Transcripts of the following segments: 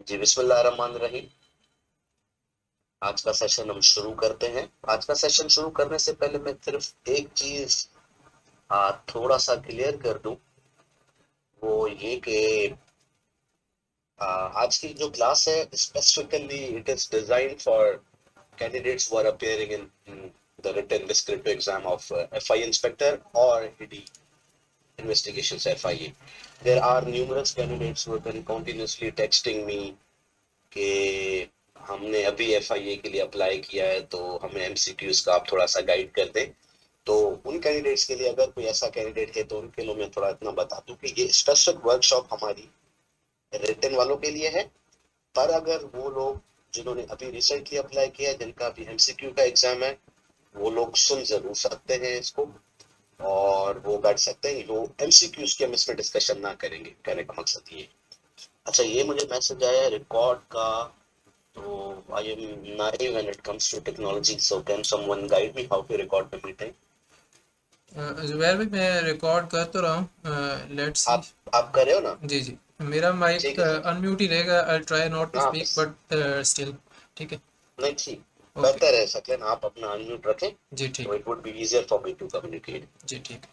जी बिस्मिल्लाहिर्रहमानिर्रहीम। आज का सेशन हम शुरू करते हैं। आज का सेशन शुरू करने से पहले मैं सिर्फ एक चीज थोड़ा सा क्लियर कर दूं, वो ये कि आज की जो क्लास है specifically it is design for candidates who are appearing in the written descriptive exam of FI inspector or ED investigations FIA. There are numerous candidates who have been continuously texting me कि हमने अभी FIA के लिए apply किया है, तो हमें MCQs का आप थोड़ा सा गाइड कर दें। तो उन कैंडिडेट्स के लिए, अगर कोई ऐसा कैंडिडेट है तो उनके लिए मैं थोड़ा इतना बता दूं कि ये स्पेसिफिक वर्कशॉप हमारी रिटन वालों के लिए है। पर अगर वो लोग जिन्होंने अभी रिसेंटली अप्लाई किया है, जिनका अभी MCQ का एग्जाम है, वो लोग सुन जरूर सकते हैं इसको और वो बैठ सकते हैं। वो MCQs की हम इसमें डिस्कशन ना करेंगे, कहने का मकसद ये। अच्छा, ये मुझे मैसेज आया रिकॉर्ड का, तो I M naive when it comes to technology, so can someone guide me how to record the meeting? Zubair भाई, मैं रिकॉर्ड कर तो रहा हूँ। Let's see. आप कर रहे हो ना? जी जी, मेरा माइक ठीक है, ठीक। अनम्यूट ही रहेगा। आई ट्राई नॉट टू हाँ स्पीक बस, बट स्टिल। ठीक है। नहीं ठीक, ओके। बेहतर है सकलेन आप अपना अनम्यूट रखें, जी तो ठीक। It would be easier for me to communicate. जी ठीक।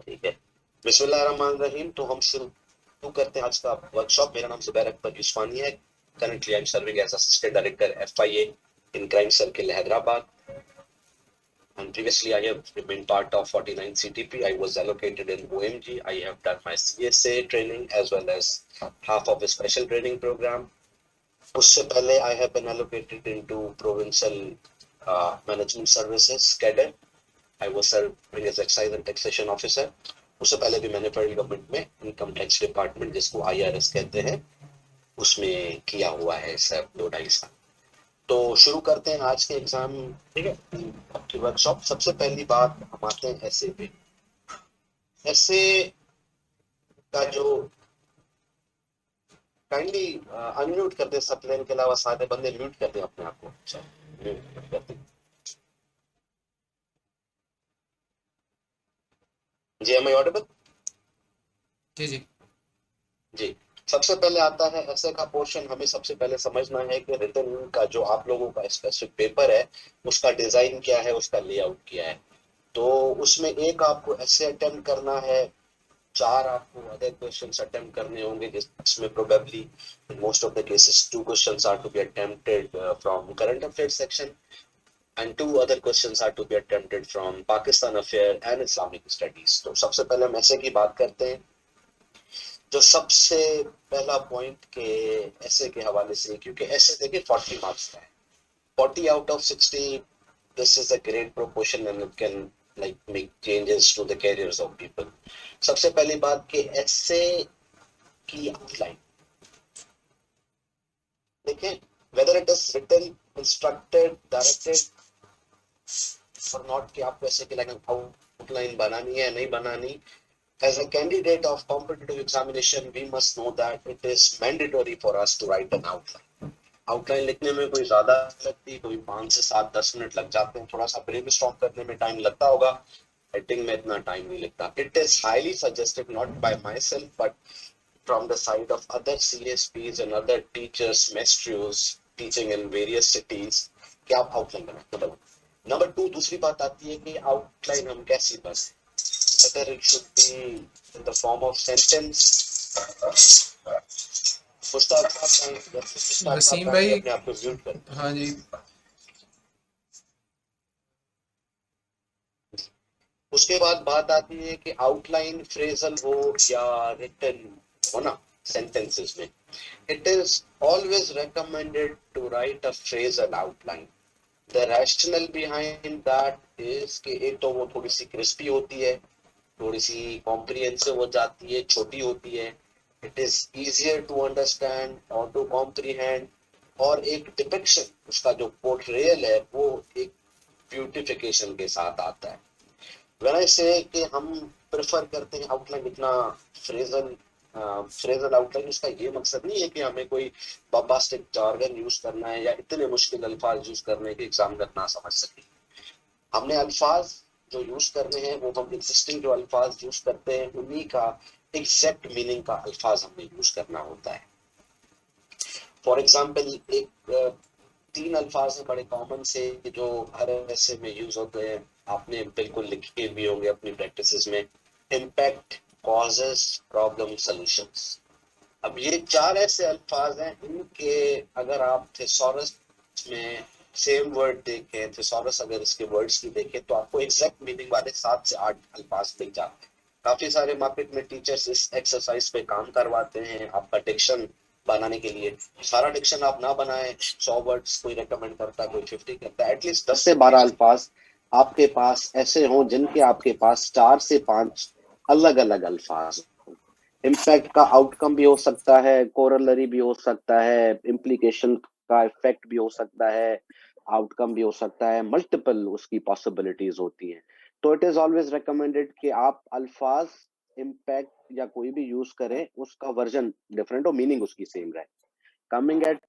ठीक है, बिस्मिल्लाहिर्रहमानिर्रहीम। तो हम शुरू करते हैं आज का वर्कशॉप। मेरा नाम जुबैर अख्तर यूसुफानी है। Currently I am serving as assistant director FIA in Crime Circle Hyderabad, and previously I have been part of 49 CTP. I was allocated in OMG. I have done my CSA training as well as half of a special training program. उससे पहले I have been allocated into provincial management services cadre. I was serving as excise and taxation officer. उससे पहले भी मैंने federal government में income tax department, जिसको IRS कहते हैं, उसमें किया हुआ है सर 2-2.5 साल। तो शुरू करते हैं आज के एग्जाम। ठीक है, आपकी वर्कशॉप। सबसे पहली बात, हम आते हैं ऐसे पे। ऐसे का जो, काइंडली अनम्यूट कर दे सब प्लेन के अलावा सारे बंदे, म्यूट कर दे अपने आप को। अच्छा, म्यूट कर दे। जी, एम आई ऑडिबल? जी जी। जी। सबसे पहले आता है ऐसे का पोर्शन। हमें सबसे पहले समझना है कि रिटन का जो आप लोगों का स्पेसिफिक पेपर है, उसका डिजाइन क्या है, उसका लेआउट क्या है। तो उसमें एक आपको ऐसे अटेम्प्ट करना है, 4 आपको अदर क्वेश्चंस अटेम्प्ट करने होंगे, जिसमें probably in most of the cases 2 questions are to be attempted from current affairs section and 2 other questions are to be attempted from Pakistan affair and Islamic studies। तो सबसे पहले हम ऐसे की बात करते हैं। जो सबसे पहला पॉइंट के ऐसे के हवाले से, क्योंकि ऐसे देखिए 40 मार्क्स का है, 40 out of 60, this is a great proportion and it can like make changes to the careers of people। सबसे पहली बात कि ऐसे की आउटलाइन देखें, whether it is written, instructed, directed or not, कि आपको ऐसे की लाइन आउटलाइन बनानी है नहीं बनानी। As a candidate of competitive examination, we must know that it is mandatory for us to write an outline। Outline लिखने में कोई ज्यादा लगती, कोई 5 से 7-10 मिनट लग जाते हैं। थोड़ा सा ब्रेनस्टॉर्म करने में टाइम लगता होगा, राइटिंग में इतना टाइम नहीं लगता। It is highly suggested, not bye my self but from the side of other CSPs and other teachers, maestros teaching in various cities, कि आप आउटलाइन बनाएं। नंबर 2, दूसरी बात आती है कि आउटलाइन हम कैसी बनाएं। whether it should be in the form of sentence। Mushtaq साहब, मुश्ताक साहब वसीम काइंडली भाई। अपने आप को म्यूट कर। हाँ जी। उसके बाद बात आती है कि आउटलाइन फ्रेजल हो या रिटन हो ना, सेंटेंसेस में it is always recommended to write a phrasal outline। The rationale behind that is कि एक तो वो थोड़ी सी क्रिस्पी होती है, थोड़ी सी कॉम्प्रिहेंसिव हो जाती है, छोटी होती है। It is easier to understand और टू कॉम्प्रिहेंड, और एक डिपिक्शन, उसका जो पोर्ट्रेयल है वो एक ब्यूटिफिकेशन के साथ आता है। व्हेन आई से कि हम प्रेफर करते हैं आउटलाइन लिखना फ्रेजल, फ्रेजल आउटलाइन, उसका ये मकसद नहीं है कि हमें कोई बम्बास्टिक जार्गन यूज करना है या इतने मुश्किल अल्फाज यूज करने के एग्जामिनर ना समझ सके। हमने अल्फाज जो यूज करने हैं वो हम एग्जिस्टिंग जो अल्फाज यूज करते हैं उन्हीं का एग्जैक्ट मीनिंग का अल्फाज हमें यूज करना होता है। फॉर एग्जाम्पल एक 3 अल्फाज हैं बड़े कॉमन से जो हर ऐसे में यूज होते हैं, आपने बिल्कुल लिखे भी होंगे अपनी प्रैक्टिसेस में। Impact, causes, problem, solutions. अब ये 4 ऐसे अल्फाज हैं, इनके अगर आप थिसॉरस में सेम वर्ड देखें, थिसॉरस अगर इसके वर्ड्स की देखें तो आपको एग्जैक्ट मीनिंग वाले 7 से 8 अल्फाज मिल जाते हैं। काफी सारे मार्केट में टीचर्स इस एक्सरसाइज पे काम करवाते हैं आपका डिक्शन बनाने के लिए। सारा डिक्शन आप ना बनाएं, 100 वर्ड्स कोई रेकमेंड करता है, कोई 50 करता है, एटलीस्ट 10 से 12 अल्फाज आपके पास ऐसे हों जिनके आपके पास 4 से 5 अलग अलग अल्फाज। इम्पैक्ट का आउटकम भी हो सकता है, कोरोलरी भी हो सकता है, इम्प्लीकेशन का इफेक्ट भी हो सकता है, आउटकम भी हो सकता है, मल्टीपल उसकी पॉसिबिलिटीज होती हैं। तो इट इज ऑलवेज रिकमेंडेड कि आप अल्फाज, इम्पैक्ट या कोई भी यूज करें, उसका वर्जन डिफरेंट हो, मीनिंग उसकी सेम रहे। Coming at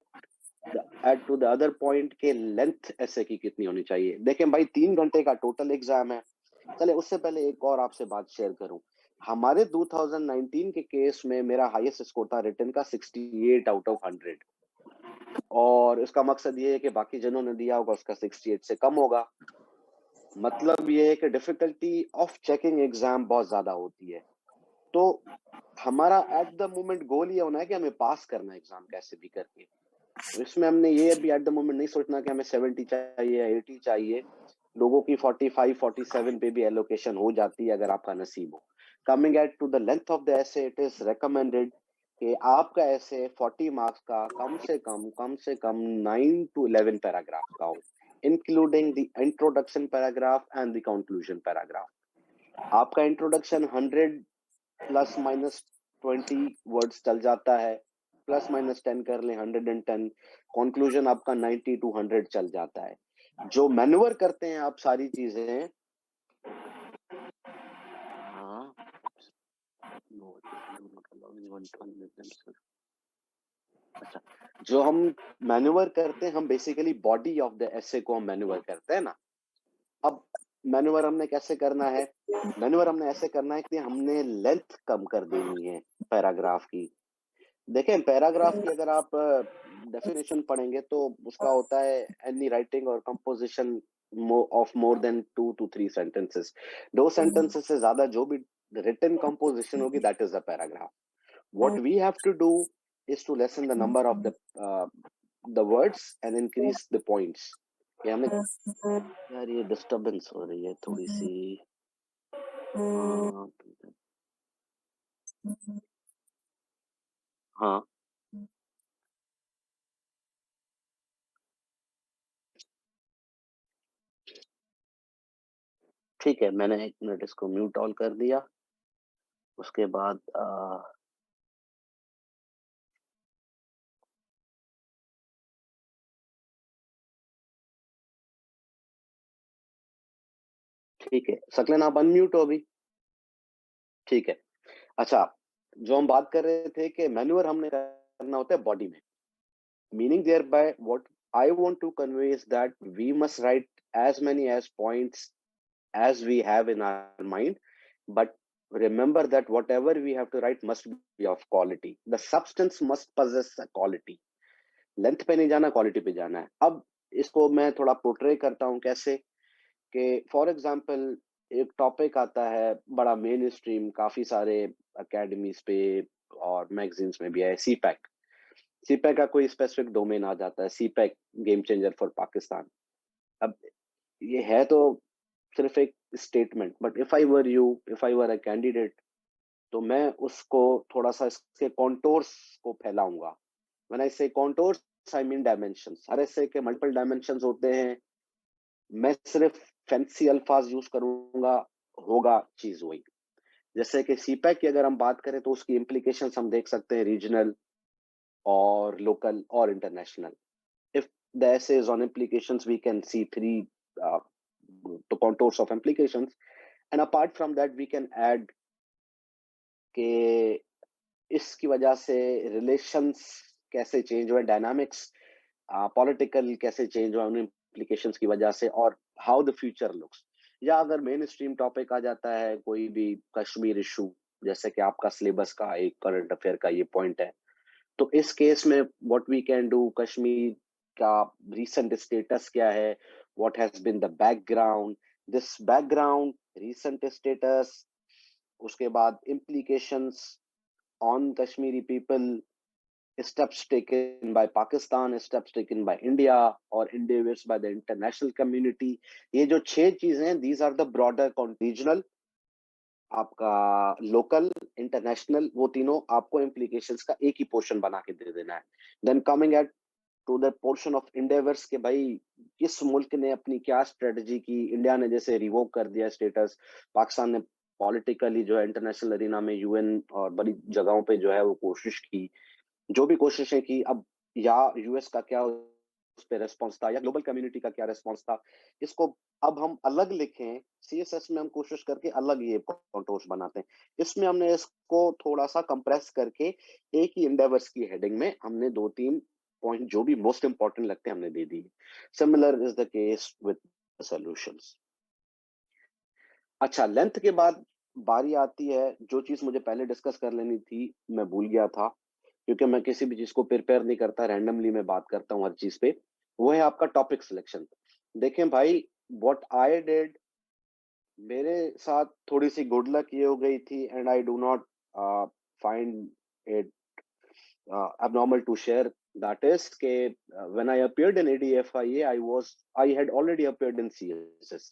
to the other point के लेंथ ऐसे की कितनी होनी चाहिए। देखें भाई, 3 घंटे का टोटल एग्जाम है। चले उससे पहले एक और आपसे बात शेयर करूं। हमारे 2019 के केस में मेरा हाईएस्ट स्कोर था रिटन का 68 आउट ऑफ 100, और इसका मकसद ये है कि बाकी जिन्होंने दिया होगा उसका 68 से कम होगा। मतलब ये है कि डिफिकल्टी ऑफ चेकिंग एग्जाम बहुत ज्यादा होती है। तो हमारा एट द मोमेंट गोल ये होना है कि हमें पास करना है एग्जाम कैसे भी करके। इसमें हमने ये अभी एट द मोमेंट नहीं सोचना कि हमें 70 चाहिए या 80 चाहिए। लोगों की 45 47 पे भी एलोकेशन हो जाती है अगर आपका नसीब हो। Coming at to the length of the essay, it is recommended कि आपका ऐसे 40 मार्क्स का कम से कम 9 to 11 पैराग्राफ का हो, including the introduction paragraph and the conclusion paragraph. आपका इंट्रोडक्शन 100 प्लस माइनस 20 वर्ड्स चल जाता है, प्लस माइनस 10 कर लें 110। कंक्लूजन आपका 90 to 100 चल जाता है। जो मैन्युवर करते हैं आप सारी चीजें, हाँ, अच्छा, जो हम मैन्युवर करते हैं, हम basically body of the essay को हम मैन्युवर करते हैं ना। अब मैन्युवर हमने कैसे करना है? मैन्युवर हमने ऐसे करना है कि हमने लेंथ कम कर देनी है पैराग्राफ की। देखें, पैराग्राफ की अगर आप डेफिनेशन पढ़ेंगे तो उसका होता है एनी राइटिंग और composition of more than 2 to 3 sentences. 2 sentences से ज्यादा जो भी रिटन कंपोजिशन होगी, that is a paragraph. What we have to do is to lessen the number of the words and increase the points. ये हमें, यार ये डिस्टरबेंस हो रही है थोड़ी सी। हाँ, हाँ, ठीक है, मैंने 1 मिनट इसको म्यूट ऑल कर दिया। उसके बाद ठीक है, सकलन आप अनम्यूट हो अभी। ठीक है। अच्छा, जो हम बात कर रहे थे कि मैन्युअर हमने करना होता है बॉडी में। Meaning there bye what I want to convey is that we must write as many as points as we have in our mind, but remember that whatever we have to write must be of quality. The substance must possess a quality. Length पे नहीं जाना, quality पे जाना है। अब इसको मैं थोड़ा पोर्ट्रे करता हूँ कैसे, कि फॉर एग्जांपल एक टॉपिक आता है बड़ा मेन स्ट्रीम, काफी सारे अकेडमीज पे और मैगजीन्स में भी है, सीपैक। सीपैक का कोई स्पेसिफिक डोमेन आ जाता है, CPEC game changer for Pakistan. अब ये है तो सिर्फ एक statement, but if I were you, if I were a candidate, तो मैं उसको थोड़ा सा इसके कॉन्टोर्स को फैलाऊंगा। व्हेन आई से कॉन्टोर्स, आई मीन डायमेंशंस। हर ऐसे के मल्टीपल डायमेंशंस होते हैं। मैं सिर्फ फैंसी अल्फाज यूज करूंगा, होगा चीज वही। जैसे कि सीपैक की अगर हम बात करें तो उसकी इम्प्लीकेशंस हम देख सकते हैं, रीजनल और लोकल और international. if the essay is on implications, we can see 3 uh, the contours of implications, and apart from that we can add कि इसकी वजह से रिलेशंस कैसे चेंज हुए, डायनामिक्स पॉलिटिकल कैसे चेंज हुआ उन implications की वजह से, और हाउ द फ्यूचर लुक्स। या अगर मेन स्ट्रीम टॉपिक आ जाता है कोई भी कश्मीर इशू, जैसे कि आपका सिलेबस का एक करंट अफेयर का ये पॉइंट है। तो इस केस में what we can do, Kashmir का रीसेंट स्टेटस क्या है, what has been the background, this background, recent status, उसके बाद implications on Kashmiri people, steps taken by Pakistan, steps taken by India or endeavors by the international community। ये जो 6 चीजें हैं, these are the broader regional, आपका local, international, वो तीनों आपको implications का एक ही पोर्शन बना के दे देना है। Then coming at to the portion of endeavours के भाई किस मुल्क ने अपनी क्या स्ट्रेटजी की। इंडिया ने जैसे रिवोक कर दिया स्टेटस, पाकिस्तान ने पॉलिटिकली जो है इंटरनेशनल अरीना में यूएन और बड़ी जगहों पे जो है वो कोशिश की, जो भी कोशिशें की। अब या यूएस का क्या उस पे रेस्पॉन्स था या ग्लोबल कम्युनिटी का क्या रेस्पॉन्स था, इसको अब हम अलग लिखें। सीएसएस में हम कोशिश करके अलग ये कॉन्टोर्स बनाते हैं। इसमें हमने इसको थोड़ा सा कंप्रेस करके एक ही इंडेवर्स की हेडिंग में हमने 2-3 पॉइंट जो भी मोस्ट इंपॉर्टेंट लगते हैं हमने दे दिए। Similar is the case with solutions. अच्छा, लेंथ के बाद बारी आती है, जो चीज मुझे पहले डिस्कस कर लेनी थी मैं भूल गया था, क्योंकि मैं किसी भी चीज को प्रिपेयर नहीं करता, रैंडमली मैं बात करता हूँ हर चीज पे। वो है आपका टॉपिक सिलेक्शन। देखें भाई, व्हाट आई डिड, मेरे साथ थोड़ी सी गुड लक ये हो गई थी, and I do not find it abnormal to share, that is ke when I appeared in ADFIA, I had already appeared in CSS।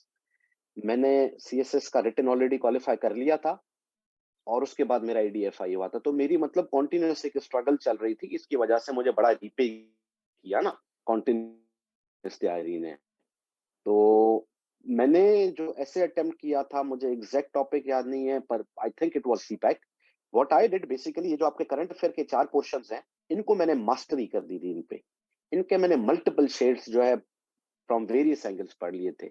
मैंने CSS का रिटन ऑलरेडी क्वालिफाई कर लिया था और उसके बाद मेरा ADFIA हुआ था। तो मेरी मतलब कॉन्टिन्यूस एक स्ट्रगल चल रही थी, इसकी वजह से मुझे बड़ा रीपे किया ना कॉन्टिन्यूस तैयारी ने। तो मैंने जो ऐसे अटेम्प्ट किया था, मुझे एग्जैक्ट टॉपिक याद नहीं है, पर I think it was CPEC. What I did basically, ये जो आपके करंट अफेयर के 4 पोर्शंस हैं, इनको मैंने मास्टरी कर दी थी। इन पे इनके मैंने मल्टीपल शेड्स जो है फ्रॉम वेरियस एंगल्स पढ़ लिए थे।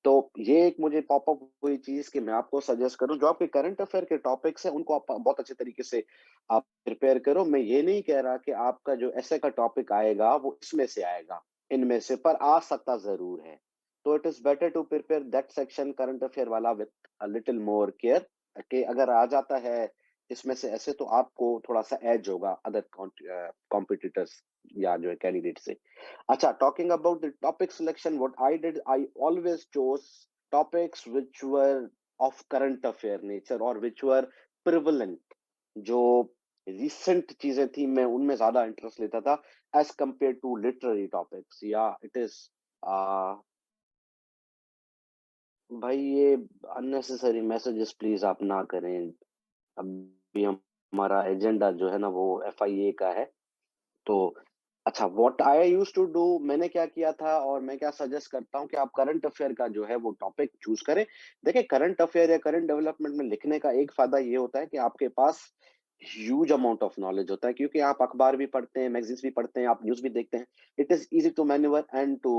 तो ये एक मुझे पॉपअप हुई चीज कि मैं आपको सजेस्ट करूं, जो आपके करंट अफेयर के टॉपिक्स हैं उनको आप बहुत अच्छे तरीके से आप प्रिपेयर करो। मैं ये नहीं कह रहा कि आपका जो ऐसे का टॉपिक आएगा वो इसमें से आएगा, इनमें से, पर आ सकता जरूर है। तो it is better to prepare that section current affair वाला with a little more care, कि अगर आ जाता है इसमें से ऐसे तो आपको थोड़ा सा एज होगा अदर कॉम्पिटिटर्स या जो है कैंडिडेट से। Acha, talking about the topic selection, what I did, I always chose topics which were of current affair nature or which were prevalent। जो recent चीजें थी मैं उनमें ज्यादा इंटरेस्ट लेता था as compared to literary topics। या इट इज भाई ये अननेसेसरी मैसेजेस प्लीज आप ना करें। अभी हमारा एजेंडा जो है ना वो FIA का है। तो अच्छा, what I used to do, मैंने क्या किया था और मैं क्या सजेस्ट करता हूँ कि आप करंट अफेयर का जो है वो टॉपिक चूज करें। देखिए, करंट अफेयर या करंट डेवलपमेंट में लिखने का एक फायदा ये होता है कि आपके पास ह्यूज अमाउंट ऑफ नॉलेज होता है, क्योंकि आप अखबार भी पढ़ते हैं, मैगजीन्स भी पढ़ते हैं, आप न्यूज भी देखते हैं। It is easy to manoeuvre and to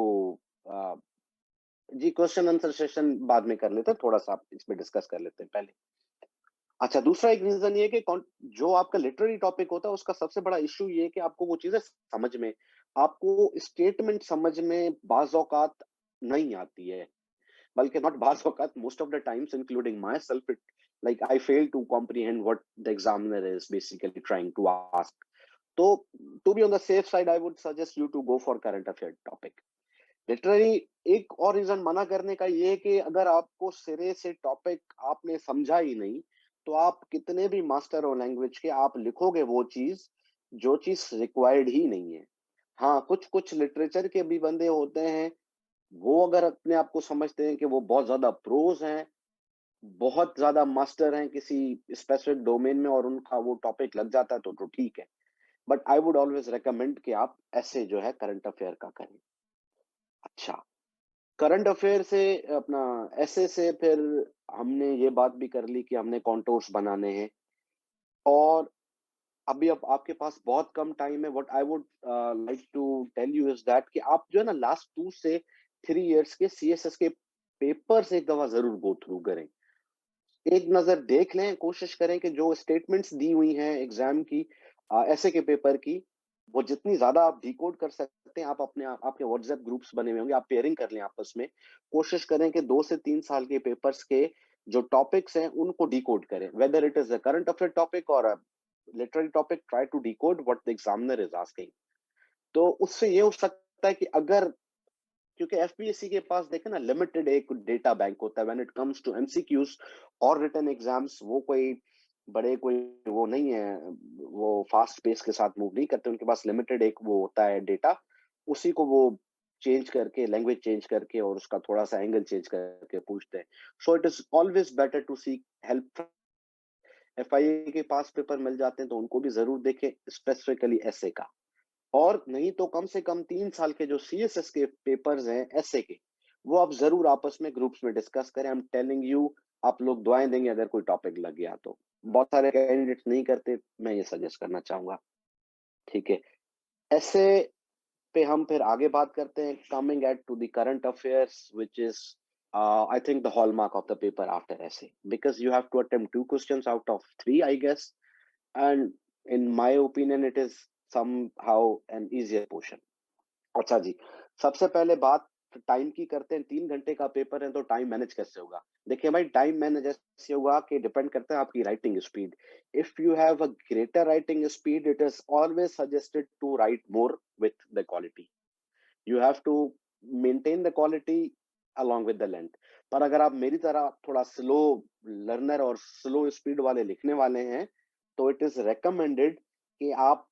जी, क्वेश्चन आंसर सेशन बाद में कर लेते हैं, थोड़ा सा इस पे डिस्कस कर लेते हैं पहले। अच्छा, दूसरा एक रीजन ये कि जो आपका लिटरेरी टॉपिक होता है उसका सबसे बड़ा इश्यू ये है कि आपको वो चीजें समझ में, आपको स्टेटमेंट समझ में बाज़ औकात नहीं आती है, बल्कि नॉट बाज़ औकात, most of the times including myself, it like I fail to comprehend what the examiner is basically trying to ask. तो to be on the safe side I would suggest you to go for current affair topic. Literary एक और reason मना करने का ये है कि अगर आपको सिरे से टॉपिक आपने समझा ही नहीं, तो आप कितने भी मास्टर हो लैंग्वेज के, आप लिखोगे वो चीज जो चीज रिक्वायर्ड ही नहीं है। हाँ, कुछ कुछ लिटरेचर के भी बंदे होते हैं, वो अगर अपने आप को समझते हैं कि वो बहुत ज्यादा प्रोज हैं, बहुत ज्यादा मास्टर हैं किसी स्पेसिफिक डोमेन में, और उनका वो टॉपिक लग जाता है तो ठीक है। But I would always recommend कि आप ऐसे जो है करंट अफेयर का करें। अच्छा, करंट अफेयर से अपना ऐसे से फिर हमने ये बात भी कर ली कि हमने कॉन्टोर्स बनाने हैं, और अभी अब आपके पास बहुत कम टाइम है। What I would like to tell you is that कि आप जो है ना लास्ट 2 से 3 इयर्स के CSS के पेपर्स एक दफा जरूर गो थ्रू करें, एक नजर देख लें, कोशिश करें कि जो स्टेटमेंट्स दी हुई हैं एग्जाम की, ऐसे के पेपर की, वो जितनी ज्यादा आप डिकोड कर सकते हैं, आप अपने आपके व्हाट्सएप ग्रुप्स बने हुए होंगे, आप पेयरिंग कर लें आपस में। कोशिश करें कि 2 से 3 साल के पेपर्स के जो टॉपिक्स हैं उनको डिकोड करें, whether it is a current affair topic और a literary topic, try to decode what the examiner is asking. तो उससे ये हो सकता है कि अगर, क्योंकि एफपीएससी के पास देखे ना लिमिटेड एक डेटा बैंक होता है when it comes to MCQs और रिटन एग्जाम्स, वो कोई बड़े कोई वो नहीं है, वो फास्ट पेस के साथ मूव नहीं करते, उनके पास लिमिटेड एक वो होता है डेटा, उसी को वो चेंज करके, लैंग्वेज चेंज करके और उसका थोड़ा सा एंगल चेंज करके पूछते हैं। So it is always better to seek help. FIA के पास पेपर मिल जाते हैं तो उनको भी जरूर देखें, स्पेसिफिकली एसए का। और नहीं तो कम से कम 3 साल के जो सीएसएस के पेपर्स हैं एसए के, वो आप जरूर आपस में ग्रुप्स में डिस्कस करें। आई एम टेलिंग यू, आप लोग दुआएं देंगे अगर कोई टॉपिक लग गया तो। बहुत सारे कैंडिडेट्स नहीं करते, मैं ये सजेस्ट करना चाहूंगा। ठीक है, ऐसे पे हम फिर आगे बात करते हैं, coming at to the current affairs which is I think the hallmark of the paper after essay, because you have to attempt 2 questions out of 3, I guess, and in my opinion it is somehow an easier portion. अच्छा जी, सबसे पहले बात time की करते हैं। 3 घंटे का paper है तो टाइम मैनेज कैसे होगा? देखिए भाई, टाइम मैनेज ऐसे होगा कि डिपेंड करता है आपकी writing speed. If you have a greater writing speed, it is always suggested to write more with the quality. You have to maintain the quality along with the length। पर अगर आप मेरी तरह थोड़ा स्लो लर्नर और slow speed वाले लिखने वाले हैं, तो इट इज रेकमेंडेड कि आप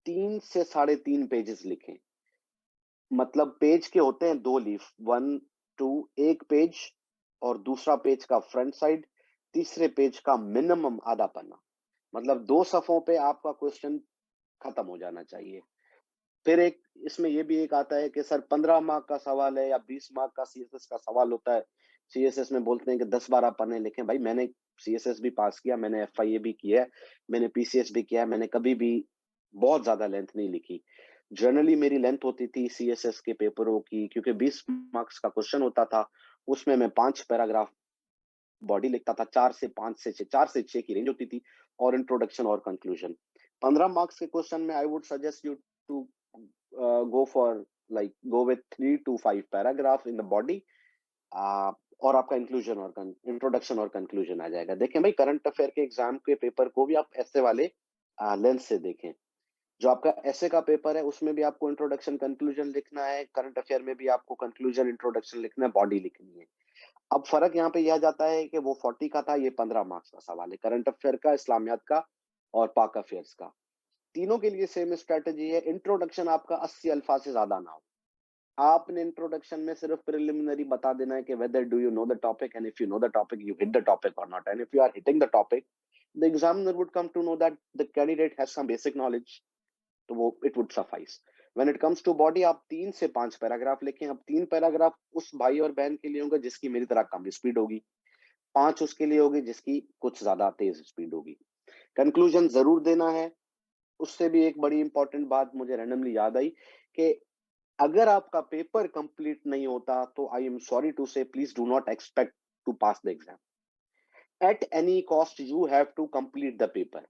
3 से 3.5 पेजेस लिखें। मतलब पेज के होते हैं 2 लीफ, 1 2, एक पेज और दूसरा पेज का फ्रंट साइड, तीसरे पेज का मिनिमम आधा पन्ना। मतलब 2 सफ़ों पे आपका क्वेश्चन खत्म हो जाना चाहिए। फिर एक इसमें ये भी एक आता है कि सर 15 मार्क का सवाल है या 20 मार्क का सीएसएस का सवाल होता है। सीएसएस में बोलते हैं कि 10-12 पन्ने लिखें। भाई मैंने सीएसएस भी पास किया, मैंने एफआईए भी किया है, मैंने पीसीएस भी किया है, मैंने कभी भी बहुत ज्यादा लेंथ नहीं लिखी। जनरली मेरी लेंथ होती थी सीएसएस के पेपरों की, क्योंकि 20 मार्क्स का क्वेश्चन होता था, उसमें मैं 5 पैराग्राफ बॉडी लिखता था, 4 से 6 की रेंज होती थी, और इंट्रोडक्शन और कंक्लूजन। 15 मार्क्स के क्वेश्चन में I would suggest you to go for like go with 3 to 5 paragraph in the body, और आपका इंक्लूजन और इंट्रोडक्शन और कंक्लूजन आ जाएगा। देखें भाई, करंट अफेयर के एग्जाम के पेपर को भी आप ऐसे वाले लेंस से देखें। जो आपका ऐसे का पेपर है उसमें भी आपको इंट्रोडक्शन कंक्लूजन लिखना है, करंट अफेयर में भी आपको कंक्लूजन इंट्रोडक्शन लिखना है, बॉडी लिखनी है। अब फर्क यहाँ पे यह जाता है कि वो 40 का था, ये 15 मार्क्स का सवाल है, करंट अफेयर का, इस्लामियात का और पाक अफेयर्स का। तीनों के लिए सेम स्ट्रेटजी है। इंट्रोडक्शन आपका 80 अल्फाज से ज्यादा ना हो। आपने इंट्रोडक्शन में सिर्फ प्रिलिमिनरी बता देना है कि whether do you know the topic, and if you know the topic you hit the topic और not, and if you are hitting the topic the examiner would come to know that the candidate has some basic knowledge, तो वो it would suffice. When it comes to body, आप 3 से 5 paragraph लिखें। अब 3 paragraph उस भाई और बहन के लिए होंगे जिसकी मेरी तरह कम स्पीड होगी, 5 उसके लिए होगी जिसकी कुछ ज्यादा तेज स्पीड होगी। कंक्लूजन जरूर देना है। उससे भी एक बड़ी इंपॉर्टेंट बात मुझे रैंडमली याद आई कि अगर आपका पेपर कंप्लीट नहीं होता तो I am sorry to say, please do not expect to pass the exam. At any cost you have to complete the paper,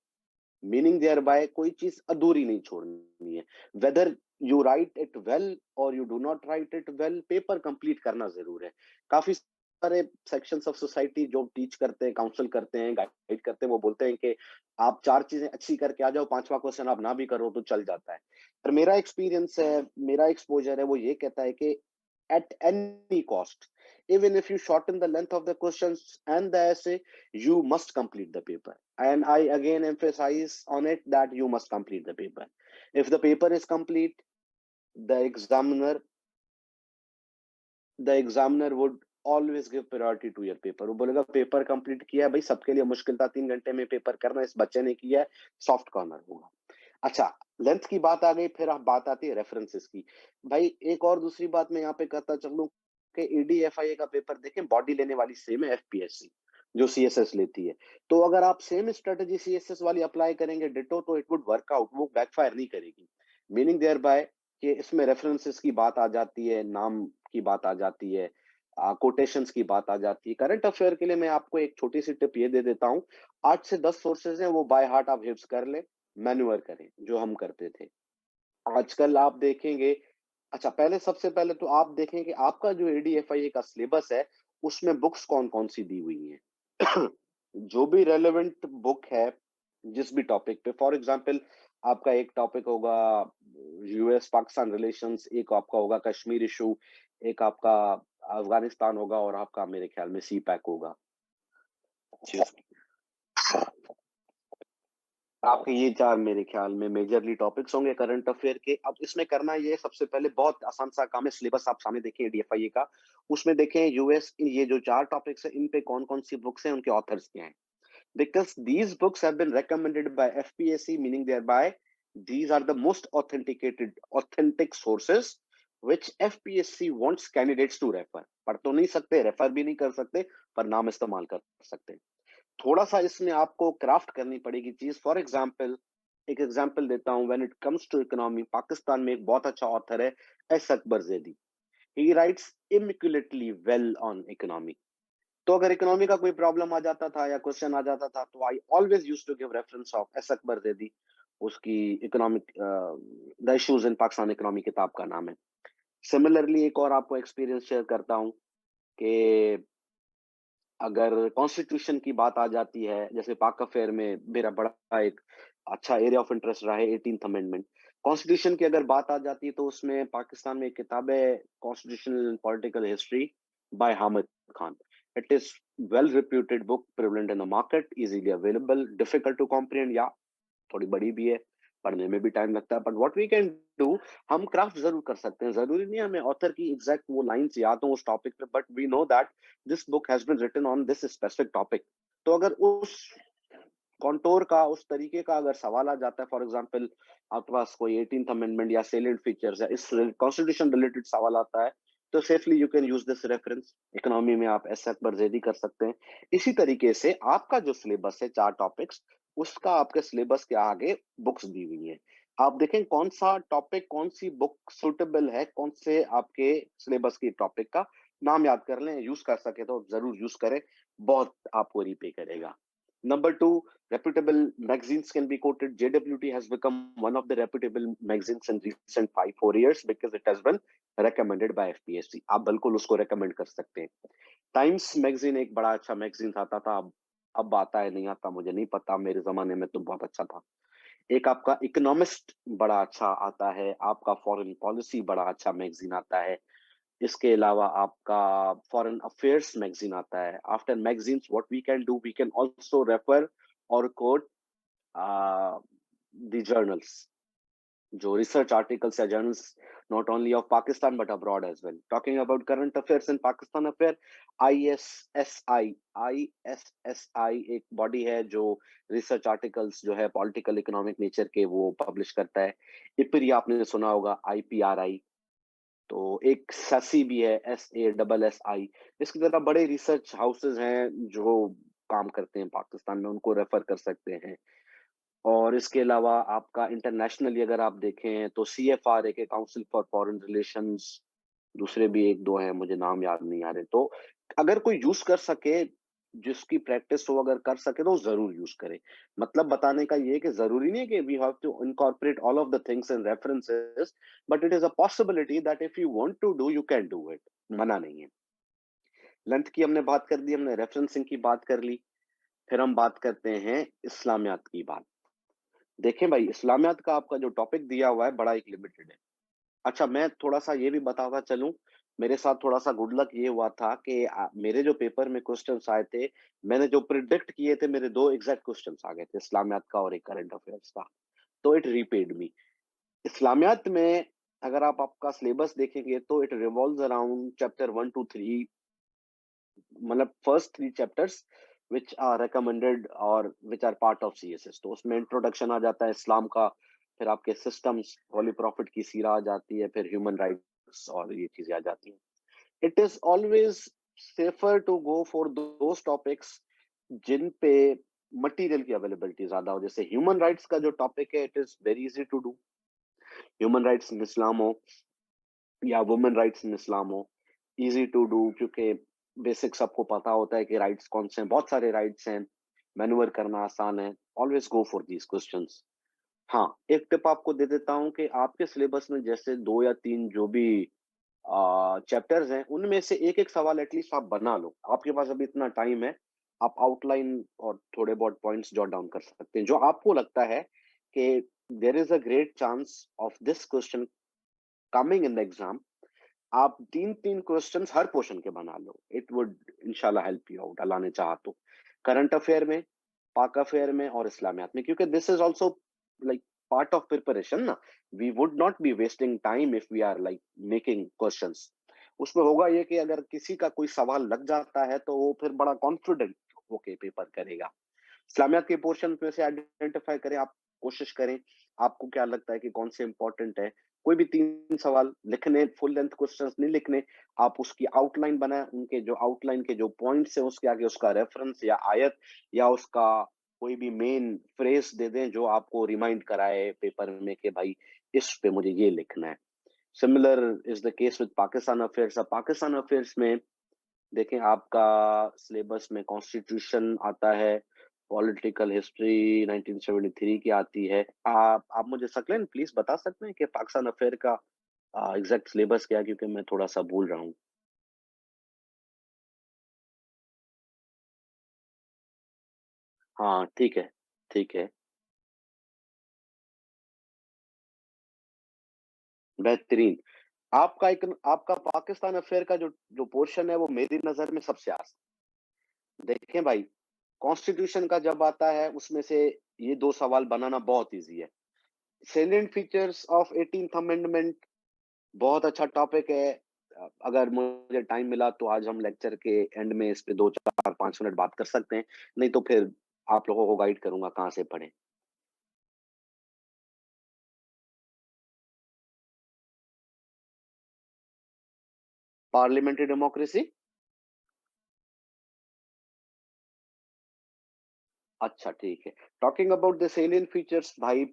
meaning there by कोई चीज अधूरी नहीं छोड़नी है। Whether you write it well और you do not write it well, paper complete करना जरूर है। काफी सारे सेक्शंस ऑफ सोसाइटी जो टीच करते हैं, काउंसिल करते हैं, गाइड करते हैं, वो बोलते हैं कि आप 4 चीजें अच्छी करके आ जाओ, 5वां क्वेश्चन आप ना भी करो तो चल जाता है। पर मेरा एक्सपीरियंस है, मेरा एक्सपोजर है, वो ये कहता है कि at any cost, even if you shorten the length of the questions and the essay, you must complete the paper. And I again emphasize on it that you must complete the paper. If the paper is complete, the examiner would always give priority to your paper। वो बोलेगा paper complete किया है भाई, सबके लिए मुश्किल था 3 घंटे में पेपर करना, इस बच्चे ने किया है, सॉफ्ट कॉर्नर होगा। अच्छा, लेंथ की बात आ गई, फिर अब बात आती है रेफरेंसेस की। भाई एक और दूसरी बात मैं यहाँ पे कहता चलूं कि ईडीएफआईए का पेपर देखें, बॉडी लेने वाली सेम है एफपीएससी जो सीएसएस लेती है। तो अगर आप सेम स्ट्रेटजी सीएसएस वाली अप्लाई करेंगे डिटो, तो इट वुड वर्क आउट, वो बैकफायर नहीं करेगी। मीनिंग देयर बाय कि इसमें रेफरेंसेस की बात आ जाती है, नाम की बात आ जाती है, कोटेशंस की बात आ जाती है। करंट अफेयर के लिए मैं आपको एक छोटी सी टिप ये दे देता हूँ, 8 से 10 सोर्सेज हैं, वो बाय हार्ट आप हिफ्स कर ले, मैन्युअर करें जो हम करते थे। आजकल आप देखेंगे, अच्छा पहले सबसे पहले तो आप देखें कि आपका जो एडीएफआईए का सिलेबस है उसमें बुक्स कौन कौन सी दी हुई हैं। जो भी रेलेवेंट बुक है जिस भी टॉपिक पे, फॉर एग्जांपल आपका एक टॉपिक होगा यूएस पाकिस्तान रिलेशंस, एक आपका होगा कश्मीर इशू, एक आपका अफगानिस्तान होगा, और आपका मेरे ख्याल में सी पैक होगा। आपके ये 4 मेरे ख्याल में मेजरली टॉपिक्स होंगे करंट अफेयर के। अब इसमें करना ये सबसे पहले बहुत आसान सा काम है, सिलेबस आप सामने देखें डीएफआईए का, उसमें देखें यूएस ये जो 4 टॉपिक्स है इन पे कौन-कौन सी बुक्स हैं, उनके ऑथर्स क्या हैं। Because these books have been recommended by FPSC, meaning thereby these are the most authentic sources which FPSC wants candidates to refer. पढ़ तो नहीं सकते, रेफर भी नहीं कर सकते, पर नाम इस्तेमाल कर सकते हैं। थोड़ा सा इसमें आपको क्राफ्ट करनी पड़ेगी चीज। फॉर एग्जाम्पल, एक एग्जाम्पल देता हूं, when it comes to economy, Pakistan में एक बहुत अच्छा ऑथर है S Akbar Zaidi. He writes immaculately well on economy. तो अगर इकोनॉमी का कोई प्रॉब्लम आ जाता था या क्वेश्चन आ जाता था, तो I always used to give reference of S Akbar Zaidi. उसकी economic the issues in Pakistan economy किताब का नाम है। सिमिलरली एक और आपको एक्सपीरियंस शेयर करता हूं कि अगर कॉन्स्टिट्यूशन की बात आ जाती है, जैसे पाक अफेयर में मेरा बड़ा एक अच्छा एरिया ऑफ इंटरेस्ट रहा है 18th अमेंडमेंट। कॉन्स्टिट्यूशन की अगर बात आ जाती है तो उसमें पाकिस्तान में एक किताब है constitutional and political history by Hamid Khan. It is well reputed book, prevalent in the market, easily available, difficult to comprehend, या थोड़ी बड़ी भी है, पढ़ने में भी टाइम लगता है, but what we can do, हम क्राफ्ट जरूर कर सकते हैं। जरूरी नहीं है हमें ऑथर की एग्जैक्ट वो लाइंस याद हो उस टॉपिक पे, but we know that this book has been written on this specific topic. तो अगर उस कॉन्टोर का, उस तरीके का अगर सवाल आ जाता है, फॉर एग्जांपल आपके पास कोई 18th अमेंडमेंट या सेलेंट फीचर्स या इस कॉन्स्टिट्यूशन रिलेटेड सवाल आता है, तो safely you can use this reference. Economy में आप एस अकबर जैदी कर सकते हैं। इसी तरीके से आपका जो सिलेबस है 4 टॉपिक्स, उसका आपके सिलेबस के आगे बुक्स दी हुई है। आप देखें कौन सा टॉपिक, कौन सी बुक सुटेबल है, कौन से आपके सिलेबस की टॉपिक का नाम याद कर लें, यूज कर सके तो जरूर यूज करें, बहुत आपको रीपे करेगा। Number 2, reputable magazines can be quoted. JWT has become one of the reputable magazines in recent 5-4 years because it has been recommended by FPSC. आप बिल्कुल उसको recommend कर सकते हैं। टाइम्स मैगजीन एक बड़ा अच्छा मैगजीन आता था, अब आता है नहीं आता मुझे नहीं पता, मेरे जमाने में तो बहुत अच्छा था। एक आपका इकोनॉमिस्ट बड़ा अच्छा आता है, आपका फॉरेन पॉलिसी बड़ा अच्छा मैगजीन आता है। इसके अलावा आपका फॉरेन अफेयर्स मैगजीन आता है। After magazines what we can do, we can also refer और कोट द जर्नल्स, जो रिसर्च आर्टिकल्स या journals, not only of Pakistan but abroad as well. Talking about current affairs in Pakistan affair, ISSI एक body है जो research articles जो है political economic nature के वो पब्लिश करता है। इपरी आपने सुना होगा, आईपीआरआई। तो एक ससी भी है, SASSI। इसकी तरह बड़े रिसर्च हाउसेज हैं जो काम करते हैं पाकिस्तान में, उनको रेफर कर सकते हैं। और इसके अलावा आपका इंटरनेशनली अगर आप देखें तो CFR के काउंसिल फॉर फॉरेन रिलेशंस, दूसरे भी एक दो हैं, मुझे नाम याद नहीं आ रहे। तो अगर कोई यूज कर सके, जिसकी प्रैक्टिस हो, अगर कर सके तो जरूर यूज करे। मतलब बताने का ये है कि जरूरी नहीं है कि we have to incorporate all of the things in references, but it is a possibility that if you want to do you can do it, मना नहीं है। लेंथ की हमने बात कर दी, हमने रेफरेंसिंग की बात कर ली, फिर हम बात करते हैं इस्लामियात की बात। देखें भाई, इस्लामियात का आपका जो टॉपिक दिया हुआ है बड़ा एक लिमिटेड है। अच्छा, मैं थोड़ा सा ये भी बताता चलूं, मेरे साथ थोड़ा सा गुड लक ये हुआ था कि मेरे जो पेपर में क्वेश्चंस आए थे, मैंने जो प्रिडिक्ट किए थे, मेरे 2 एग्जैक्ट क्वेश्चंस आ गए थे, इस्लामियात का और एक करंट अफेयर्स का। तो इट रीपेड मी। इस्लामियात में अगर आप आपका सिलेबस देखेंगे तो it revolves around chapter 1 to 3, मतलब first 3 chapters which are recommended और which are part of CSS। तो उसमें इंट्रोडक्शन आ जाता है इस्लाम का, फिर आपके सिस्टम्स, होली प्रॉफिट की सीरा आ जाती है, फिर ह्यूमन राइट्स और ये चीजें आ जाती हैं। It is always safer to go for those topics जिन पे मटेरियल की अवेलेबिलिटी ज्यादा हो। जैसे ह्यूमन राइट्स का जो टॉपिक है, it is very easy to do. Human rights in Islam हो या वुमेन राइट्स इन इस्लाम हो, इजी टू डू, क्योंकि बेसिक सबको पता होता है कि राइट्स कौन से हैं, बहुत सारे राइट्स हैं, मैन्यूवर करना आसान है। Always go for these questions. हाँ, एक टिप आपको दे देता हूँ कि आपके सिलेबस में जैसे 2 या 3 जो भी चैप्टर्स हैं, उनमें से एक एक सवाल एटलीस्ट आप बना लो। आपके पास अभी इतना टाइम है, आप आउटलाइन और थोड़े बहुत पॉइंट्स जॉट डाउन कर सकते हैं जो आपको लगता है कि there is a great chance of this question coming in the exam. आप 3-3 क्वेश्चंस हर पोर्शन के बना लो, इट वुड इंशाल्लाह हेल्प यू आउट, अल्लाह ने चाहा तो। करंट अफेयर में, पाक अफेयर में और इस्लामियात में, क्योंकि this is also like part of preparation ना। We would not be wasting time if we are like making questions. उसमें होगा ये कि अगर किसी का कोई सवाल लग जाता है तो वो फिर बड़ा कॉन्फिडेंट होके पेपर करेगा। इस्लामियात के पोर्शन में से आइडेंटिफाई करें, आप कोशिश करें, आपको क्या लगता है कि कौन से इंपॉर्टेंट है। कोई भी 3 सवाल लिखने, फुल लेंथ क्वेश्चंस नहीं लिखने, आप उसकी आउटलाइन बनाएं, उनके जो आउटलाइन के जो पॉइंट्स हैं उसके आगे उसका रेफरेंस या आयत या उसका कोई भी मेन फ्रेज दे दें जो आपको रिमाइंड कराए पेपर में कि भाई इस पे मुझे ये लिखना है। Similar is the case with Pakistan affairs. अब पाकिस्तान अफेयर्स में देखें, आपका सिलेबस में कॉन्स्टिट्यूशन आता है, पॉलिटिकल हिस्ट्री 1973 की आती है। आप मुझे सकलेन प्लीज बता सकते हैं कि पाकिस्तान अफेयर का एग्जैक्ट सिलेबस क्या है, क्योंकि मैं थोड़ा सा भूल रहा हूँ। हाँ ठीक है, ठीक है, बेहतरीन। आपका पाकिस्तान अफेयर का जो जो पोर्शन है वो मेरी नजर में सबसे आसान। देखें भाई, कॉन्स्टिट्यूशन का जब आता है उसमें से ये 2 सवाल बनाना बहुत इजी है। Salient features of 18th amendment बहुत अच्छा टॉपिक है। अगर मुझे टाइम मिला तो आज हम लेक्चर के एंड में इस पे 2-4-5 मिनट बात कर सकते हैं, नहीं तो फिर आप लोगों को गाइड करूंगा कहाँ से पढ़ें। पार्लियामेंट्री डेमोक्रेसी, अच्छा ठीक है। टॉकिंग अबाउट द सेलियन फीचर्स भाई,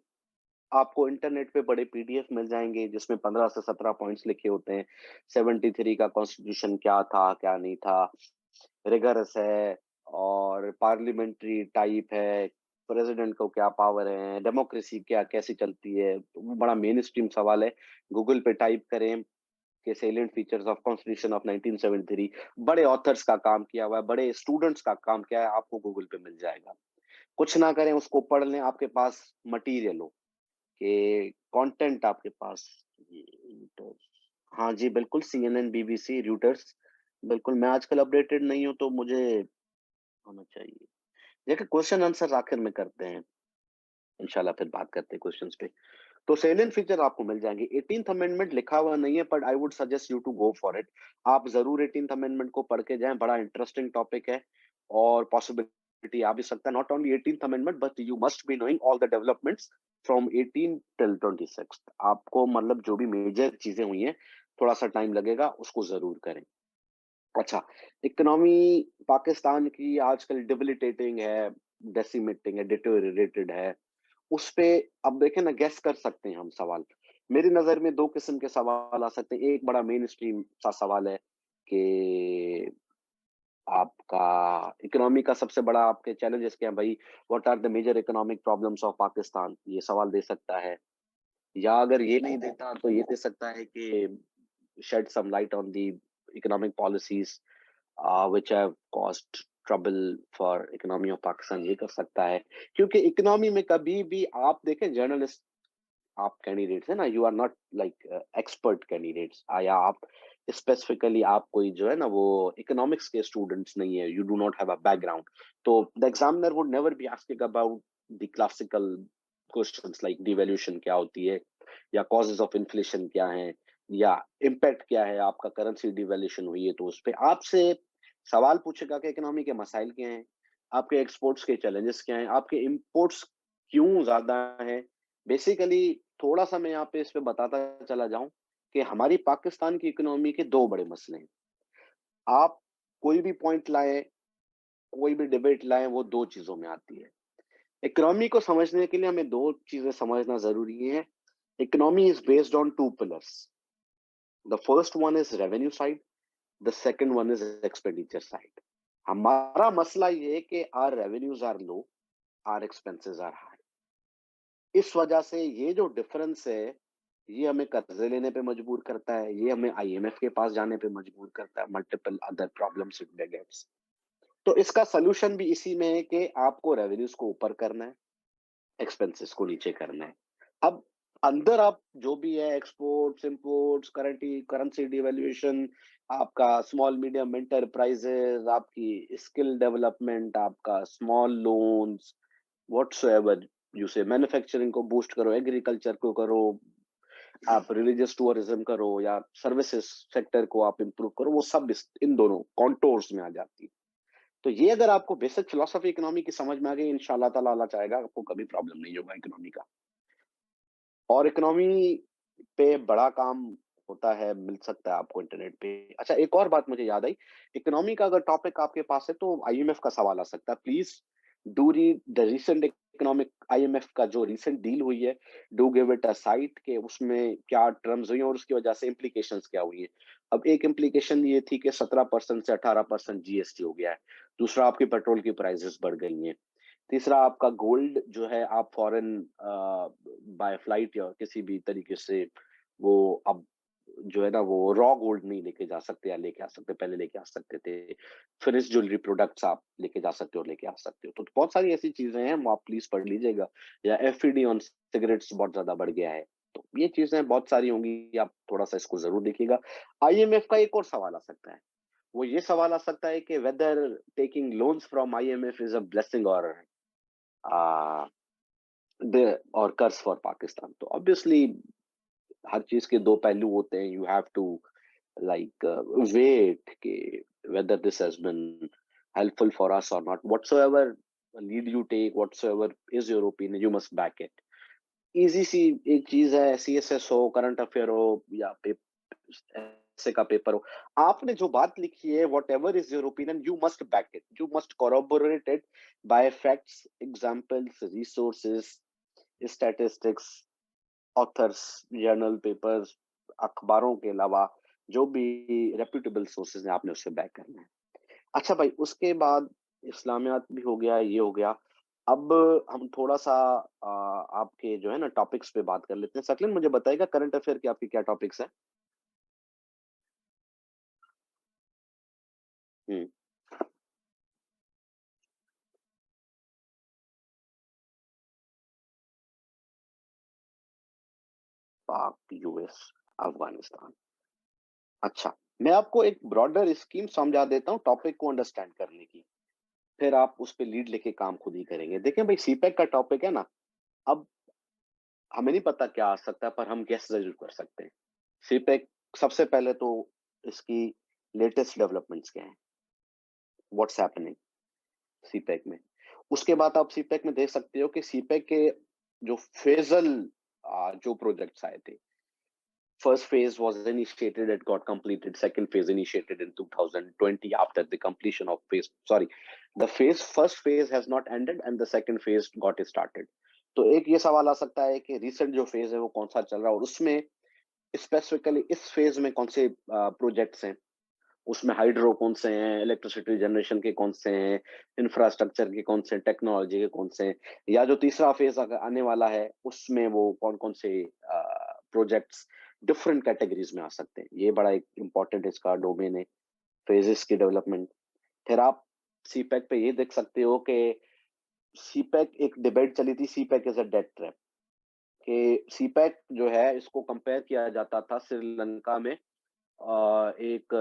आपको इंटरनेट पे बड़े पीडीएफ मिल जाएंगे जिसमें 15 से 17 पॉइंट्स लिखे होते हैं। 73 का कॉन्स्टिट्यूशन क्या था क्या नहीं था, रिगरस है और पार्लियामेंट्री टाइप है, प्रेसिडेंट को क्या पावर है, डेमोक्रेसी क्या कैसी चलती है। तो वो बड़ा मेन स्ट्रीम सवाल है। गूगल पे टाइप करें कि salient features of constitution of 1973, बड़े ऑथर्स का काम किया हुआ है, बड़े स्टूडेंट्स का काम किया है, आपको गूगल पे मिल जाएगा। कुछ ना करें, उसको पढ़ लें, आपके पास मटेरियल हो कि कंटेंट आपके पास। तो हाँ जी बिल्कुल, सीएनएन, बीबीसी, रूटर्स, बिल्कुल। मैं आजकल अपडेटेड नहीं हूँ तो मुझे होना चाहिए। देखिए, क्वेश्चन आंसर आखिर में करते हैं, इंशाल्लाह फिर बात करते हैं क्वेश्चंस पे। तो सेलियंट फीचर आपको मिल जाएंगे। 18th अमेंडमेंट लिखा हुआ नहीं है, but I would suggest you to go for it. आप जरूर 18th अमेंडमेंट को पढ़ के जाएं, बड़ा इंटरेस्टिंग टॉपिक है और पॉसिबिलिटी आ भी सकता है। Not only 18th amendment but you must be knowing all the developments from 18 till 26। आपको मतलब जो भी मेजर चीजें हुई हैं, थोड़ा सा टाइम लगेगा, उसको जरूर करें। अच्छा, इकोनॉमी पाकिस्तान की आजकल डिबिलिटेटिंग है, डेसिमेटिंग है, डिटोरेटेड है। उस पे अब देखें ना, गेस कर सकते हैं हम सवाल। मेरी नजर में 2 किस्म के सवाल आ सकते हैं। एक बड़ा मेन स्ट्रीम सा सवाल है कि आपका इकोनॉमी का सबसे बड़ा आपके चैलेंजेस क्या है भाई, what are the major economic problems of Pakistan, ये सवाल दे सकता है। या अगर ये नहीं देता तो ये दे सकता है कि shed some light on the economic policies which have caused trouble for economy of Pakistan, ये कर सकता है। क्योंकि इकोनॉमी में कभी भी आप देखें, जर्नलिस्ट आप कैंडिडेट्स है ना, you are not like expert candidates, या आप स्पेसिफिकली आप कोई जो है ना वो इकोनॉमिक्स के स्टूडेंट्स नहीं है, you do not have a background. तो the examiner would never be asking about the classical questions like devaluation क्या होती है, या कॉजेज ऑफ इन्फ्लेशन क्या है, या इम्पैक्ट क्या है आपका करेंसी डिवैल्यूएशन हुई है तो उस पे आपसे सवाल पूछेगा कि इकोनॉमी के मसाइल क्या हैं, आपके एक्सपोर्ट्स के चैलेंजेस क्या हैं, आपके इंपोर्ट्स क्यों ज्यादा हैं। बेसिकली थोड़ा सा मैं यहाँ पे इस पे बताता चला जाऊं कि हमारी पाकिस्तान की इकोनॉमी के 2 बड़े मसले हैं। आप कोई भी पॉइंट लाएं, कोई भी डिबेट लाएं, वो 2 चीजों में आती है। इकोनॉमी को समझने के लिए हमें 2 चीजें समझना जरूरी है। Economy is based on 2 pillars. The first one is revenue side, the second one is expenditure side. हमारा मसला ये है कि our revenues are low, our expenses are high. इस वजह से ये जो डिफरेंस है, ये हमें कर्जे लेने पे मजबूर करता है, ये हमें आईएमएफ के पास जाने पे मजबूर करता है, मल्टीपल अदर प्रॉब्लम्स इट बेगेट्स। तो इसका सॉल्यूशन भी इसी में है कि आपको रेवेन्यूज को ऊपर करना है, एक्सपेंसेस को नीचे करना है। अब अंदर आप जो भी है एक्सपोर्ट्स, इंपोर्ट्स, करेंसी डिवैल्यूएशन, आपका स्मॉल मीडियम एंटरप्राइजेस, आपकी स्किल डेवलपमेंट, आपका स्मॉल लोन्स, व्हाटसोएवर यू से मैन्युफैक्चरिंग को बूस्ट करो, एग्रीकल्चर को करो, आप रिलीजियस टूरिज्म करो या सर्विसेज सेक्टर को आप इंप्रूव करो, वो सब इन दोनों कॉन्टोर्स में आ जाती है। तो ये अगर आपको बेसिक फिलोसफी इकोनॉमी की समझ में आ गई, इंशाल्लाह ताला अल्लाह चाहेगा आपको कभी प्रॉब्लम नहीं होगा इकोनॉमी का। और इकोनॉमी पे बड़ा काम होता है, मिल सकता है आपको इंटरनेट पे। अच्छा, एक और बात मुझे याद आई, इकोनॉमी का अगर टॉपिक आपके पास है तो आईएमएफ का सवाल आ सकता है। Please do read the recent economic IMF का जो रिसेंट डील हुई है, do give it a site के उसमें क्या टर्म्स हुई हैं और उसकी वजह से इम्प्लीकेशंस क्या हुई है। अब एक इम्प्लीकेशन ये थी कि 17% से 18% जीएसटी हो गया है। दूसरा, आपकी पेट्रोल की प्राइसेस बढ़ गई हैं। तीसरा, आपका गोल्ड जो है आप फॉरेन बाय फ्लाइट या किसी भी तरीके से वो अब जो है ना वो रॉ गोल्ड नहीं लेके जा सकते, या लेके आ सकते, पहले लेके आ सकते थे। फिनिश ज्वेलरी प्रोडक्ट्स आप लेके जा सकते हो, लेके आ सकते हो। तो बहुत सारी ऐसी चीजें हैं, वो आप प्लीज पढ़ लीजिएगा। या एफईडी ऑन सिगरेट्स बहुत ज्यादा बढ़ गया है। तो ये चीजें बहुत सारी होंगी, आप थोड़ा सा इसको जरूर देखिएगा। आईएमएफ का एक और सवाल आ सकता है, वो ये सवाल आ सकता है कि whether taking loans from IMF is a blessing और कर्ज फॉर पाकिस्तान। तो ऑब्वियसली हर चीज के दो पहलू होते हैं। You have to like wait के whether this has been helpful for us or not. Whatsoever lead you take, whatsoever is your opinion, you must back it. Easy सी एक चीज है, सीएसएस हो, करंट अफेयर हो या ऐसे का पेपर हो, आपने जो बात लिखी है, what ever is your opinion, you must back it, you must corroborate it by facts, examples, resources, statistics, authors, journal, papers, अखबारों के अलावा जो भी रेप्यूटेबल सोर्सेज हैं, आपने उससे बैक करना है। अच्छा भाई, उसके बाद इस्लामियात भी हो गया, ये हो गया। अब हम थोड़ा सा आपके जो है ना टॉपिक्स पे बात कर लेते हैं। सकलिन, मुझे बताइएगा करंट अफेयर के आपके क्या टॉपिक्स हैं? हम्म। पाक, यूएस, अफगानिस्तान। अच्छा, मैं आपको एक ब्रॉडर स्कीम समझा देता हूँ टॉपिक को अंडरस्टैंड करने की, फिर आप उस पे लीड लेके काम खुद ही करेंगे। देखें भाई, सीपैक का टॉपिक है ना, अब हमें नहीं पता क्या आ सकता है, पर हम गेस जरूर कर सकते हैं। सीपैक, सबसे पहले तो इसकी लेटेस्ट डेवलपमेंट्स क्या हैं, व्हाट्स हैपनिंग सीपैक में। उसके बाद आप सीपैक में देख सकते हो कि सीपैक के जो फेजल जो प्रोजेक्ट्स आए थे, first phase was initiated, it got completed. Second phase initiated in 2020 after the completion of phase, sorry, the first phase has not ended and the second phase got started. तो एक ये सवाल आ सकता है कि रिसेंट जो फेज है वो कौन सा चल रहा है, और उसमें स्पेसिफिकली इस फेज में कौन से प्रोजेक्ट्स हैं, उसमें हाइड्रो कौन से हैं, इलेक्ट्रिसिटी जनरेशन के कौन से हैं, इंफ्रास्ट्रक्चर के कौन से, टेक्नोलॉजी के कौन से हैं, या जो तीसरा फेज आने वाला है उसमें वो कौन कौन से प्रोजेक्ट्स डिफरेंट कैटेगरीज में आ सकते हैं। ये बड़ा एक इम्पोर्टेंट इसका डोमेन है, फेजेस की डेवलपमेंट। फिर आप सीपैक पे ये देख सकते हो कि सीपैक, एक डिबेट चली थी, CPEC is a debt trap, कि सीपैक जो है इसको कंपेयर किया जाता था श्रीलंका में एक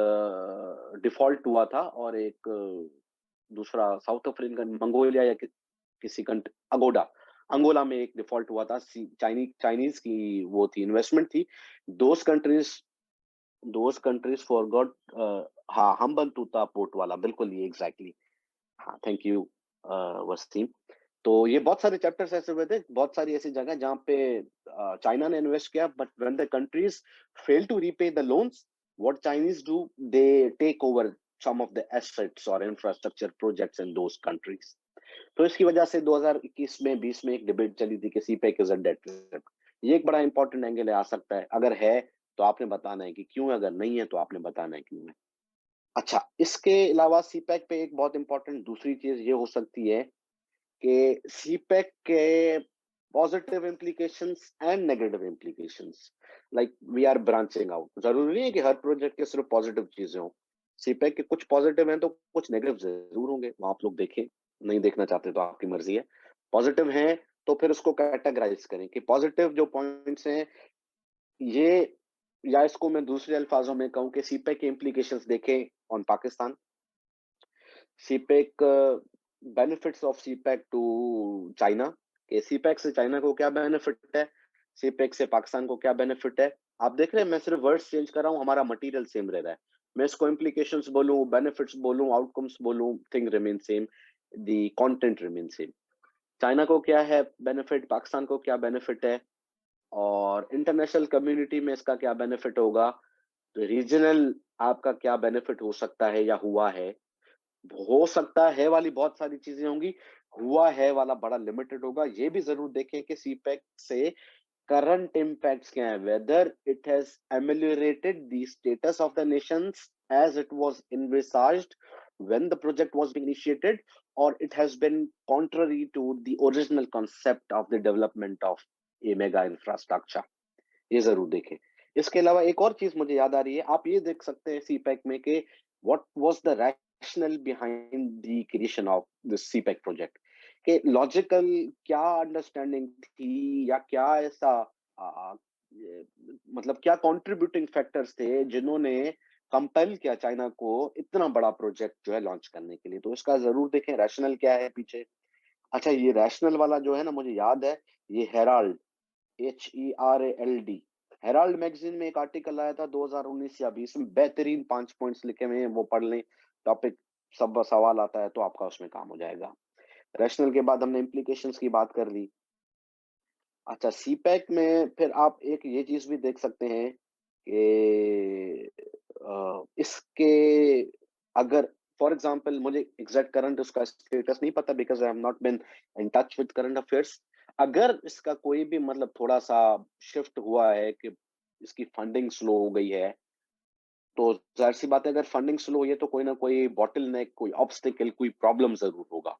डिफॉल्ट हुआ था, और एक दूसरा साउथ अफ्रीकन, मंगोलिया या किसी कंट्री, अंगोला में एक डिफॉल्ट हुआ था। चाइनीज की वो थी, इन्वेस्टमेंट थी। दोस कंट्रीज फॉरगॉट, हाँ, हम्बनटोटा पोर्ट वाला, बिल्कुल ये एग्जैक्टली। हाँ, थैंक यू वसीम। तो ये बहुत सारे चैप्टर्स ऐसे हुए थे, बहुत सारी ऐसी जगह जहाँ पे चाइना ने इन्वेस्ट किया, but when the countries fail to repay the loans, what Chinese do, they take over some of the assets or infrastructure projects in those countries. तो इसकी वजह से 2021 में 20 में एक डिबेट चली थी कि CPEC is a debt trap. ये एक बड़ा इंपॉर्टेंट एंगल आ सकता है। अगर है तो आपने बताना है कि क्यों, अगर नहीं है तो आपने बताना है क्यों है। अच्छा, इसके अलावा सीपैक पे एक बहुत इंपॉर्टेंट दूसरी चीज ये हो सकती है कि सीपैक के positive implications and negative implications, like we are branching out. जरूरी नहीं है कि हर प्रोजेक्ट के सिर्फ पॉजिटिव चीजें हो। सीपेक के कुछ पॉजिटिव हैं तो कुछ नेगेटिव जरूर होंगे, वो आप लोग देखें, नहीं देखना चाहते तो आपकी मर्जी है। पॉजिटिव हैं तो फिर उसको कैटेगराइज करें कि पॉजिटिव जो पॉइंट्स हैं ये, या इसको मैं दूसरे अल्फाजों में कहूं कि सीपेक के इम्प्लीकेशंस देखें on Pakistan. CPEC, benefits of CPEC to China, कि सीपेक से चाइना को क्या बेनिफिट है, सीपेक से पाकिस्तान को क्या बेनिफिट है। आप देख रहे हैं मैं सिर्फ वर्ड्स चेंज कर रहा हूं, हमारा मटेरियल सेम रह रहा है। मैं इसको इम्प्लीकेशंस बोलूं, बेनिफिट्स बोलूं, आउटकम्स बोलूं, thing remain same, the content remain same. China को क्या है बेनिफिट, पाकिस्तान को क्या बेनिफिट है, और इंटरनेशनल कम्युनिटी में इसका क्या बेनिफिट होगा, तो रीजनल आपका क्या बेनिफिट हो सकता है या हुआ है। हो सकता है वाली बहुत सारी चीजें होंगी, हुआ है वाला बड़ा लिमिटेड होगा। ये भी जरूर देखें कि सीपेक से करंट impacts क्या है, whether it has ameliorated the status of the nations as it was envisaged when the project was being initiated, or it has been contrary to the original concept of the development of a mega infrastructure। ये जरूर देखें। इसके अलावा एक और चीज मुझे याद आ रही है, आप ये देख सकते हैं सीपेक में कि what was the rational behind the creation of the CPEC project, कि लॉजिकल क्या अंडरस्टैंडिंग थी या क्या ऐसा मतलब क्या कंट्रीब्यूटिंग फैक्टर्स थे जिन्होंने कंपेल किया चाइना को इतना बड़ा प्रोजेक्ट जो है लॉन्च करने के लिए। तो इसका जरूर देखें रैशनल क्या है पीछे। अच्छा, ये रैशनल वाला जो है ना, मुझे याद है ये हेराल्ड, HERALD, हेराल्ड मैगजीन में एक आर्टिकल आया था 2019 या 20 में, बेहतरीन 5 पॉइंट्स लिखे हुए हैं, वो पढ़ लें। टॉपिक सब सवाल आता है तो आपका उसमें काम हो जाएगा। रैशनल के बाद हमने इम्प्लीकेशंस की बात कर ली। अच्छा, सीपैक में फिर आप एक ये चीज भी देख सकते हैं कि इसके अगर फॉर एग्जांपल, मुझे एग्जैक्ट करंट उसका स्टेटस नहीं पता because I have not been in touch with current affairs. अगर इसका कोई भी मतलब थोड़ा सा शिफ्ट हुआ है कि इसकी फंडिंग स्लो हो गई है, तो जाहिर सी बात है अगर फंडिंग स्लो हुई है तो कोई ना कोई बॉटलनेक, कोई ऑब्स्टिकल, कोई प्रॉब्लम जरूर होगा।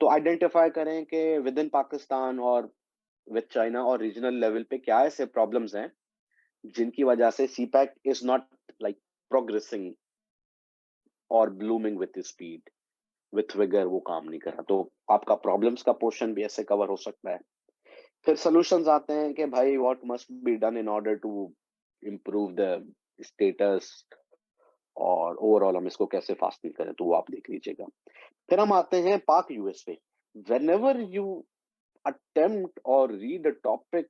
तो आइडेंटिफाई करें कि विद इन पाकिस्तान और विद चाइना और रीजनल लेवल पे क्या ऐसे प्रॉब्लम्स हैं जिनकी वजह से CPEC is not like progressing और blooming with speed, with vigour, वो काम नहीं कर रहा। तो आपका प्रॉब्लम्स का पोर्शन भी ऐसे कवर हो सकता है। फिर सॉल्यूशंस आते हैं कि भाई what must be done in order to improve the status, और ओवरऑल हम इसको कैसे फास्टनिंग करें, तो वो आप देख लीजिएगा। फिर हम आते हैं पाक यूएस पे। Whenever you attempt or read a topic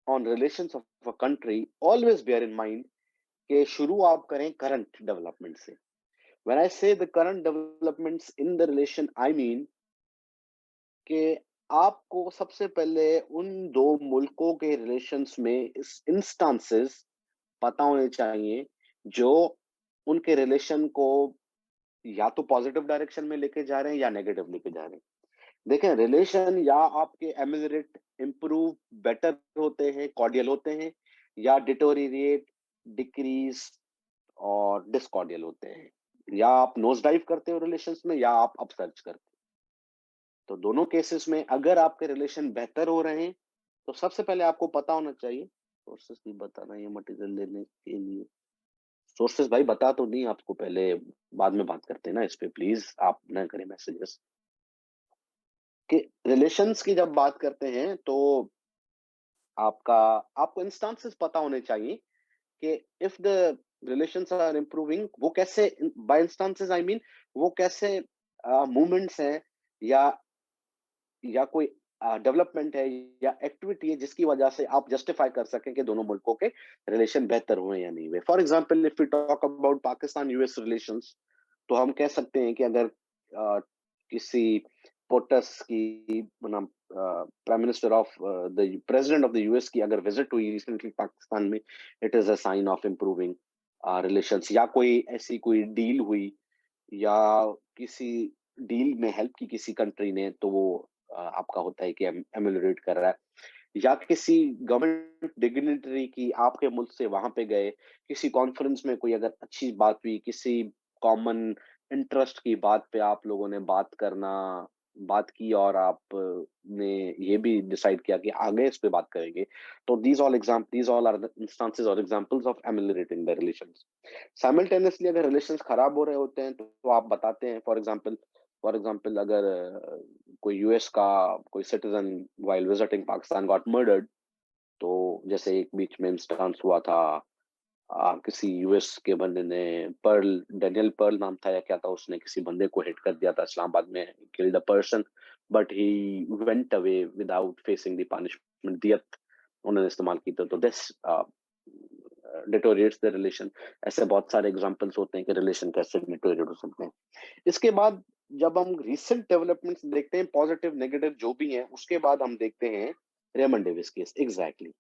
on relations of a country, always bear in mind कि शुरू आप करें करंट डेवलपमेंट से। When I say the current developments in the relation, I mean कि आपको सबसे पहले उन दो मुल्कों के रिलेशंस में इस इंस्टांसेस पता होने चाहिए जो उनके रिलेशन को या तो पॉजिटिव डायरेक्शन में लेके जा रहे हैं या नेगेटिव लेके जा रहे हैं। देखें, रिलेशन या आपके एमिलरेट, इम्प्रूव, बेटर होते हैं, कॉर्डियल होते हैं, या डिटोरिएट, डिक्रीज और डिसकॉर्डियल होते हैं। या आप नोज डाइव करते हो रिलेशंस में या आप अपसर्च करते हो। तो दोनों केसेस में अगर आपके रिलेशन बेहतर हो रहे हैं तो सबसे पहले आपको पता होना चाहिए। सोर्सेस नहीं बताना ये मटेरियल लेने के लिए, सोर्सेस भाई बता तो नहीं आपको, पहले बाद में बात करते हैं ना इस पे, प्लीज आप ना करें मैसेजेस। कि रिलेशंस की जब बात करते हैं तो आपको इंस्टांसेस पता होने चाहिए कि if the relations are improving, वो कैसे, बाय इंस्टांसेस आई मीन वो कैसे मूवमेंट्स हैं या कोई डेवलपमेंट है या एक्टिविटी है जिसकी वजह से आप जस्टिफाई कर सकें कि दोनों मुल्कों के रिलेशन बेहतर हुए या नहीं हुए। For example, if we talk about Pakistan US relations, तो हम कह सकते हैं कि अगर किसी पोटस की prime minister of the president of the US की अगर विजिट हुई रिसेंटली पाकिस्तान में, it is a sign of improving relations. या कोई ऐसी कोई डील हुई या किसी डील में हेल्प की किसी कंट्री ने, तो वो आपका होता है कि एमुलरेट कर रहा है। या किसी गवर्नमेंट डिग्निटरी की आपके मुल्क से वहां पे गए, किसी कॉन्फ्रेंस में कोई अगर अच्छी बात हुई, किसी कॉमन इंटरेस्ट की बात पे आप लोगों ने बात करना बात की और ने ये भी डिसाइड किया कि आगे इस पे बात करेंगे, तो these all are the instances or examples of ameliorating the relations. Simultaneously अगर relations खराब हो रहे होते हैं तो आप बताते हैं, फॉर एग्जांपल अगर कोई यूएस का कोई citizen while visiting Pakistan got murdered, तो जैसे एक बीच में इंस्टेंस हुआ था, किसी यूएस के बंदे ने डेनियल पर्ल नाम था या क्या था, उसने किसी बंदे को हिट कर दिया था इस्लामाबाद में, killed a person, but he went away without facing the punishment, दियत उन्होंने इस्तेमाल की, तो दिस डिटोरिएट्स द रिलेशन। ऐसे बहुत सारे एग्जांपल्स होते हैं कि रिलेशन कैसे डिटोरिएट हो सकते हैं। इसके बाद जब हम रिसेंट डेवलपमेंट्स देखते हैं, पॉजिटिव नेगेटिव जो भी हैं, उसके बाद हम देखते हैं रेमंड डेविस केस। एग्जैक्टली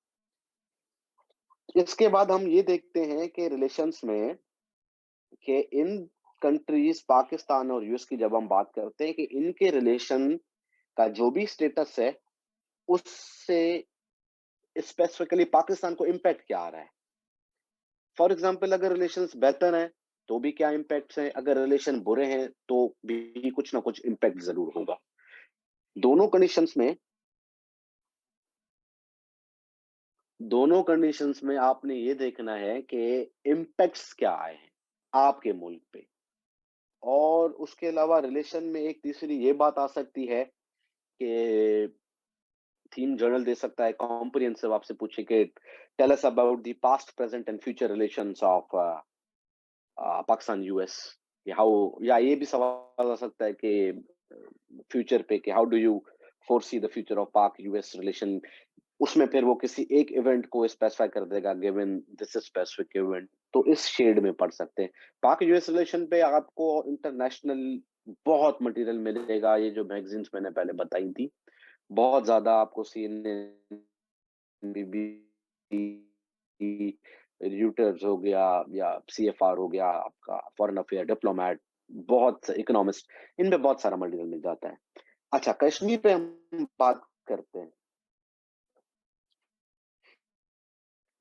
इसके बाद हम ये देखते हैं कि रिलेशंस में कि इन कंट्रीज पाकिस्तान और यूएस की जब हम बात करते हैं कि इनके रिलेशन का जो भी स्टेटस है उससे स्पेसिफिकली पाकिस्तान को इम्पैक्ट क्या आ रहा है। फॉर एग्जांपल अगर रिलेशंस बेहतर हैं तो भी क्या इम्पैक्ट्स हैं, अगर रिलेशन बुरे हैं तो भी कुछ ना कुछ इम्पैक्ट जरूर होगा। दोनों कंडीशंस में दोनों कंडीशंस में आपने ये देखना है कि इम्पैक्ट्स क्या आए हैं आपके मुल्क पे। और उसके अलावा रिलेशन में एक तीसरी ये बात आ सकती है कि थीम जर्नल दे सकता है कॉम्प्रिहेंसिव, आपसे पूछे कि tell us about the past present and future relations of Pakistan US, या ये भी सवाल आ सकता है कि फ्यूचर पे कि how do you foresee the future of पाक यूएस रिलेशन। उसमें फिर वो किसी एक इवेंट को स्पेसिफाई कर देगा, गिवन दिस स्पेसिफिक इवेंट, तो इस शेड में पढ़ सकते हैं। पाक यूएस रिलेशन पे आपको इंटरनेशनल बहुत मटेरियल मिलेगा, ये जो मैगजीन्स मैंने पहले बताई थी, बहुत ज्यादा आपको सीएनएन, बीबीसी, रियूटर्स हो गया या सीएफआर हो गया, आपका फॉरेन अफेयर डिप्लोमेट, बहुत इकोनॉमिस्ट, इनमें बहुत सारा मटेरियल मिल जाता है। अच्छा, कश्मीर पे हम बात करते हैं।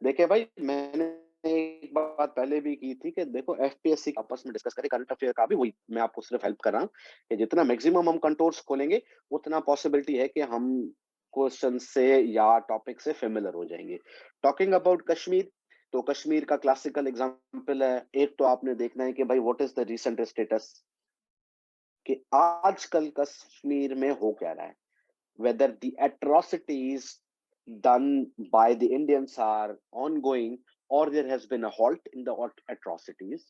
देखिए भाई, मैंने एक बात पहले भी की थी कि देखो एफपीएससी आपस में डिस्कस करें, करंट अफेयर का भी वही मैं आपको सिर्फ हेल्प कर रहा हूँ कि जितना मैक्सिमम हम कंटोर्स खोलेंगे उतना पॉसिबिलिटी है कि हम क्वेश्चन से या टॉपिक से फेमिलियर हो जाएंगे। टॉकिंग अबाउट कश्मीर, तो कश्मीर का क्लासिकल एग्जांपल है। एक तो आपने देखना है कि भाई what is the recent status, कि आजकल कश्मीर में हो क्या रहा है, whether the atrocities done by the Indians are ongoing or there has been a halt in the atrocities.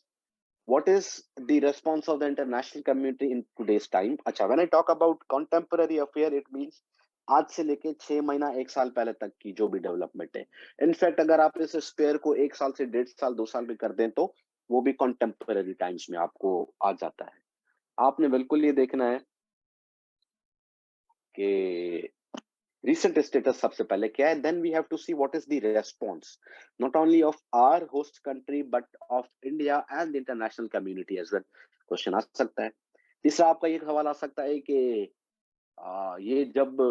What is the response of the international community in today's time? अच्छा, when I talk about contemporary affair, it means आज से लेके 6 महीना 1 साल पहले तक की जो भी डेवलपमेंट है। इनफैक्ट अगर आप इस स्पेयर को 1 साल से 1.5 साल 2 साल भी कर दें तो वो भी कंटेम्पररी टाइम्स में आपको आ जाता है। आपने बिल्कुल ये देखना है कि recent status सबसे पहले क्या है, then we have to see what is the response not only of our host country but of India and the international community as well। Question आ सकता है। तीसरा आपका ये सवाल आ सकता है कि ये जब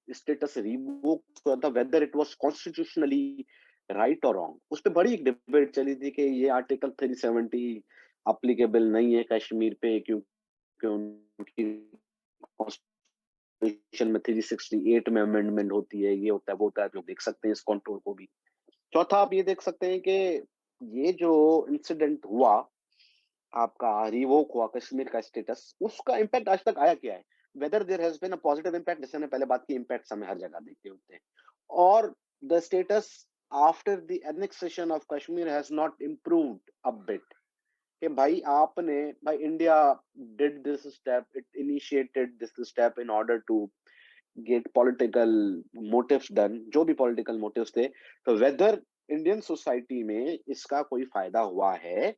स्टेटस रिवोक हुआ था, whether it was constitutionally right और रॉन्ग, उस पर बड़ी एक डिबेट चली थी कि ये आर्टिकल 370 अप्लीकेबल नहीं है कश्मीर पे, क्योंकि उनकी कॉन्स्टिट्यूशन में 368 में अमेंडमेंट होती है, ये होता है वो होता है, लोग देख सकते हैं इस कंट्रोल को भी। चौथा आप ये देख सकते हैं कि ये जो इंसिडेंट हुआ, आपका रिवोक हुआ कश्मीर का स्टेटस, उसका इम्पैक्ट आज तक आया क्या है, whether there has been a positive impact, जैसे हमने पहले बात की, इम्पैक्ट हमें हर जगह देखते होते हैं, और the status after the annexation of Kashmir has not improved a bit, कि भाई India did this step, it initiated this step in order to get political motives done, जो भी पॉलिटिकल मोटिव्स थे, तो वेदर इंडियन सोसाइटी में इसका कोई फायदा हुआ है,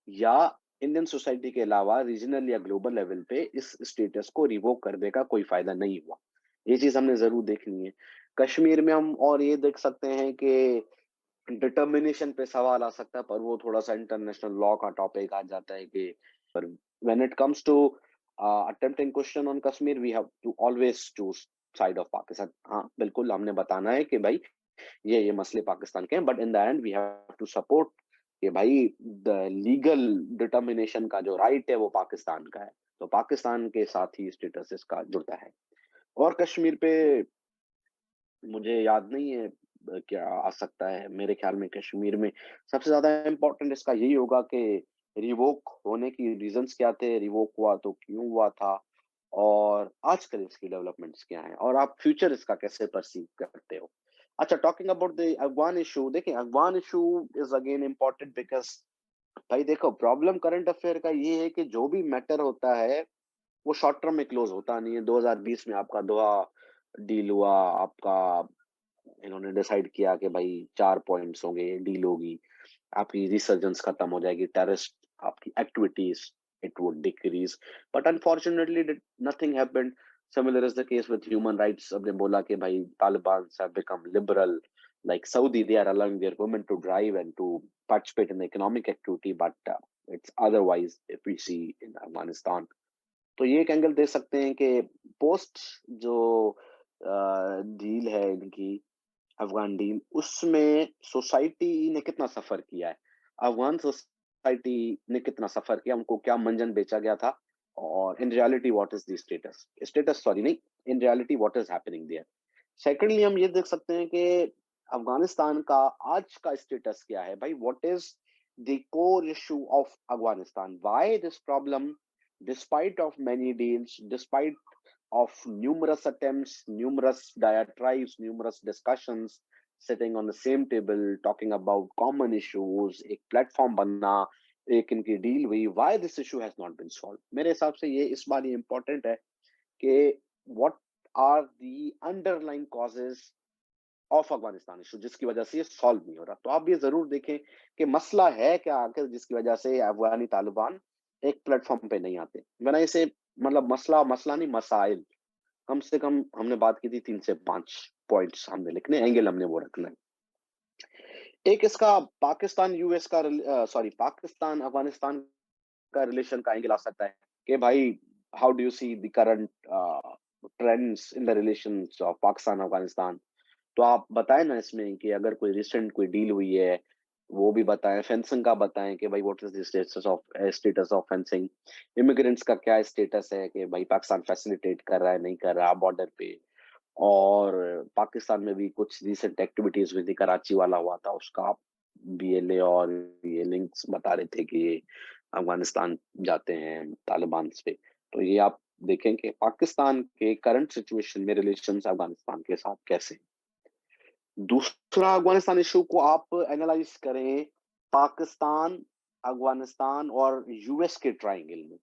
या इंडियन सोसाइटी के अलावा रीजनल या ग्लोबल लेवल पे इस स्टेटस को रिवोक करने का कोई फायदा नहीं हुआ। ये चीज हमने जरूर देखनी है। कश्मीर में हम और ये देख सकते हैं कि डिटर्मिनेशन पे सवाल आ सकता है, पर वो थोड़ा सा इंटरनेशनल लॉ का टॉपिक आ जाता है कि, पर when it comes to attempting question on Kashmir, we have to always choose side of Pakistan. हाँ बिल्कुल, हमने बताना है कि भाई ये मसले पाकिस्तान के हैं, but in the end we have to support कि भाई द लीगल डिटर्मिनेशन का जो राइट है वो पाकिस्तान का है। तो पाकिस्तान के साथ ही स्टेटस इसका जुड़ता है। और कश्मीर पे मुझे याद नहीं है क्या आ सकता है। मेरे ख्याल में कश्मीर में सबसे ज्यादा इम्पोर्टेंट इसका यही होगा कि रिवोक होने की रीजंस क्या थे, रिवोक हुआ तो क्यों हुआ था, और आजकल इसकी डेवलपमेंट्स क्या हैं, और आप फ्यूचर इसका कैसे परसीव करते हो। अच्छा, talking about the Afghan issue, देखिए Afghan issue is again important because भाई देखो, प्रॉब्लम करंट अफेयर का ये है कि जो भी मैटर होता है वो शॉर्ट टर्म में क्लोज होता नहीं है। 2020 में आपका दोहा डील हुआ, आपका इन्होंने डिसाइड किया कि भाई 4 पॉइंट्स होंगे, डील होगी, आपकी रिसर्जेंस खत्म हो जाएगी, टेररिस्ट आपकी activities it would decrease, but unfortunately nothing happened. Similar is the case with human rights. अब ने बोला कि भाई Taliban have become liberal, like Saudi, they are allowing their women to drive and to participate in the economic activity, but it's otherwise if we see in Afghanistan। तो ये एक angle दे सकते हैं कि पोस्ट जो डील है इनकी, अफगान डील, उसमें सोसाइटी ने कितना सफर किया है, अफगान सोसाइटी ने कितना सफर किया, उनको क्या मंजन बेचा गया था, और in reality what is the status, status sorry नहीं, in reality what is happening there. Secondly हम ये देख सकते हैं कि अफगानिस्तान का आज का स्टेटस क्या है भाई, what is the core issue of Afghanistan, why this problem despite of many deals, despite of numerous attempts, numerous diatribes, numerous discussions, sitting on the same table, talking about common issues, एक platform बनना, एक इनकी deal हुई, why this issue has not been solved। मेरे हिसाब से ये इस बार ये इम्पोर्टेंट है कि what are the underlying causes of Afghanistan issue जिसकी वजह से ये सॉल्व नहीं हो रहा। तो आप ये जरूर देखें कि मसला है क्या आखिर जिसकी वजह से अफगानी तालिबान एक प्लेटफॉर्म पे नहीं आते। मैंने इसे मतलब मसला मसला नहीं, मसाइल, कम से कम हमने बात की थी 3 से 5 पॉइंट्स हमने लिखने, एंगल हमने वो रखना है। एक इसका पाकिस्तान यूएस का सॉरी पाकिस्तान अफगानिस्तान का रिलेशन का एंगल आ सकता है कि भाई how do you see the current trends in the relations of Pakistan Afghanistan. तो आप बताएं ना इसमें कि अगर कोई रिसेंट कोई डील हुई है वो भी बताएं, फेंसिंग का बताएं कि भाई what is the status of fencing, immigrants का क्या स्टेटस है कि भाई पाकिस्तान फैसिलिटेट कर रहा है नहीं कर रहा बॉर्डर पे, और पाकिस्तान में भी कुछ रिसेंट एक्टिविटीज हुई थी, कराची वाला हुआ था उसका बीएलए, और ये लिंक्स बता रहे थे कि ये अफगानिस्तान जाते हैं तालिबान पे। तो ये आप देखें कि पाकिस्तान के करंट सिचुएशन में रिलेशन अफगानिस्तान के साथ कैसे। दूसरा अफगानिस्तान इशू को आप एनालाइज करें पाकिस्तान, अफगानिस्तान और यूएस के ट्रायंगल में,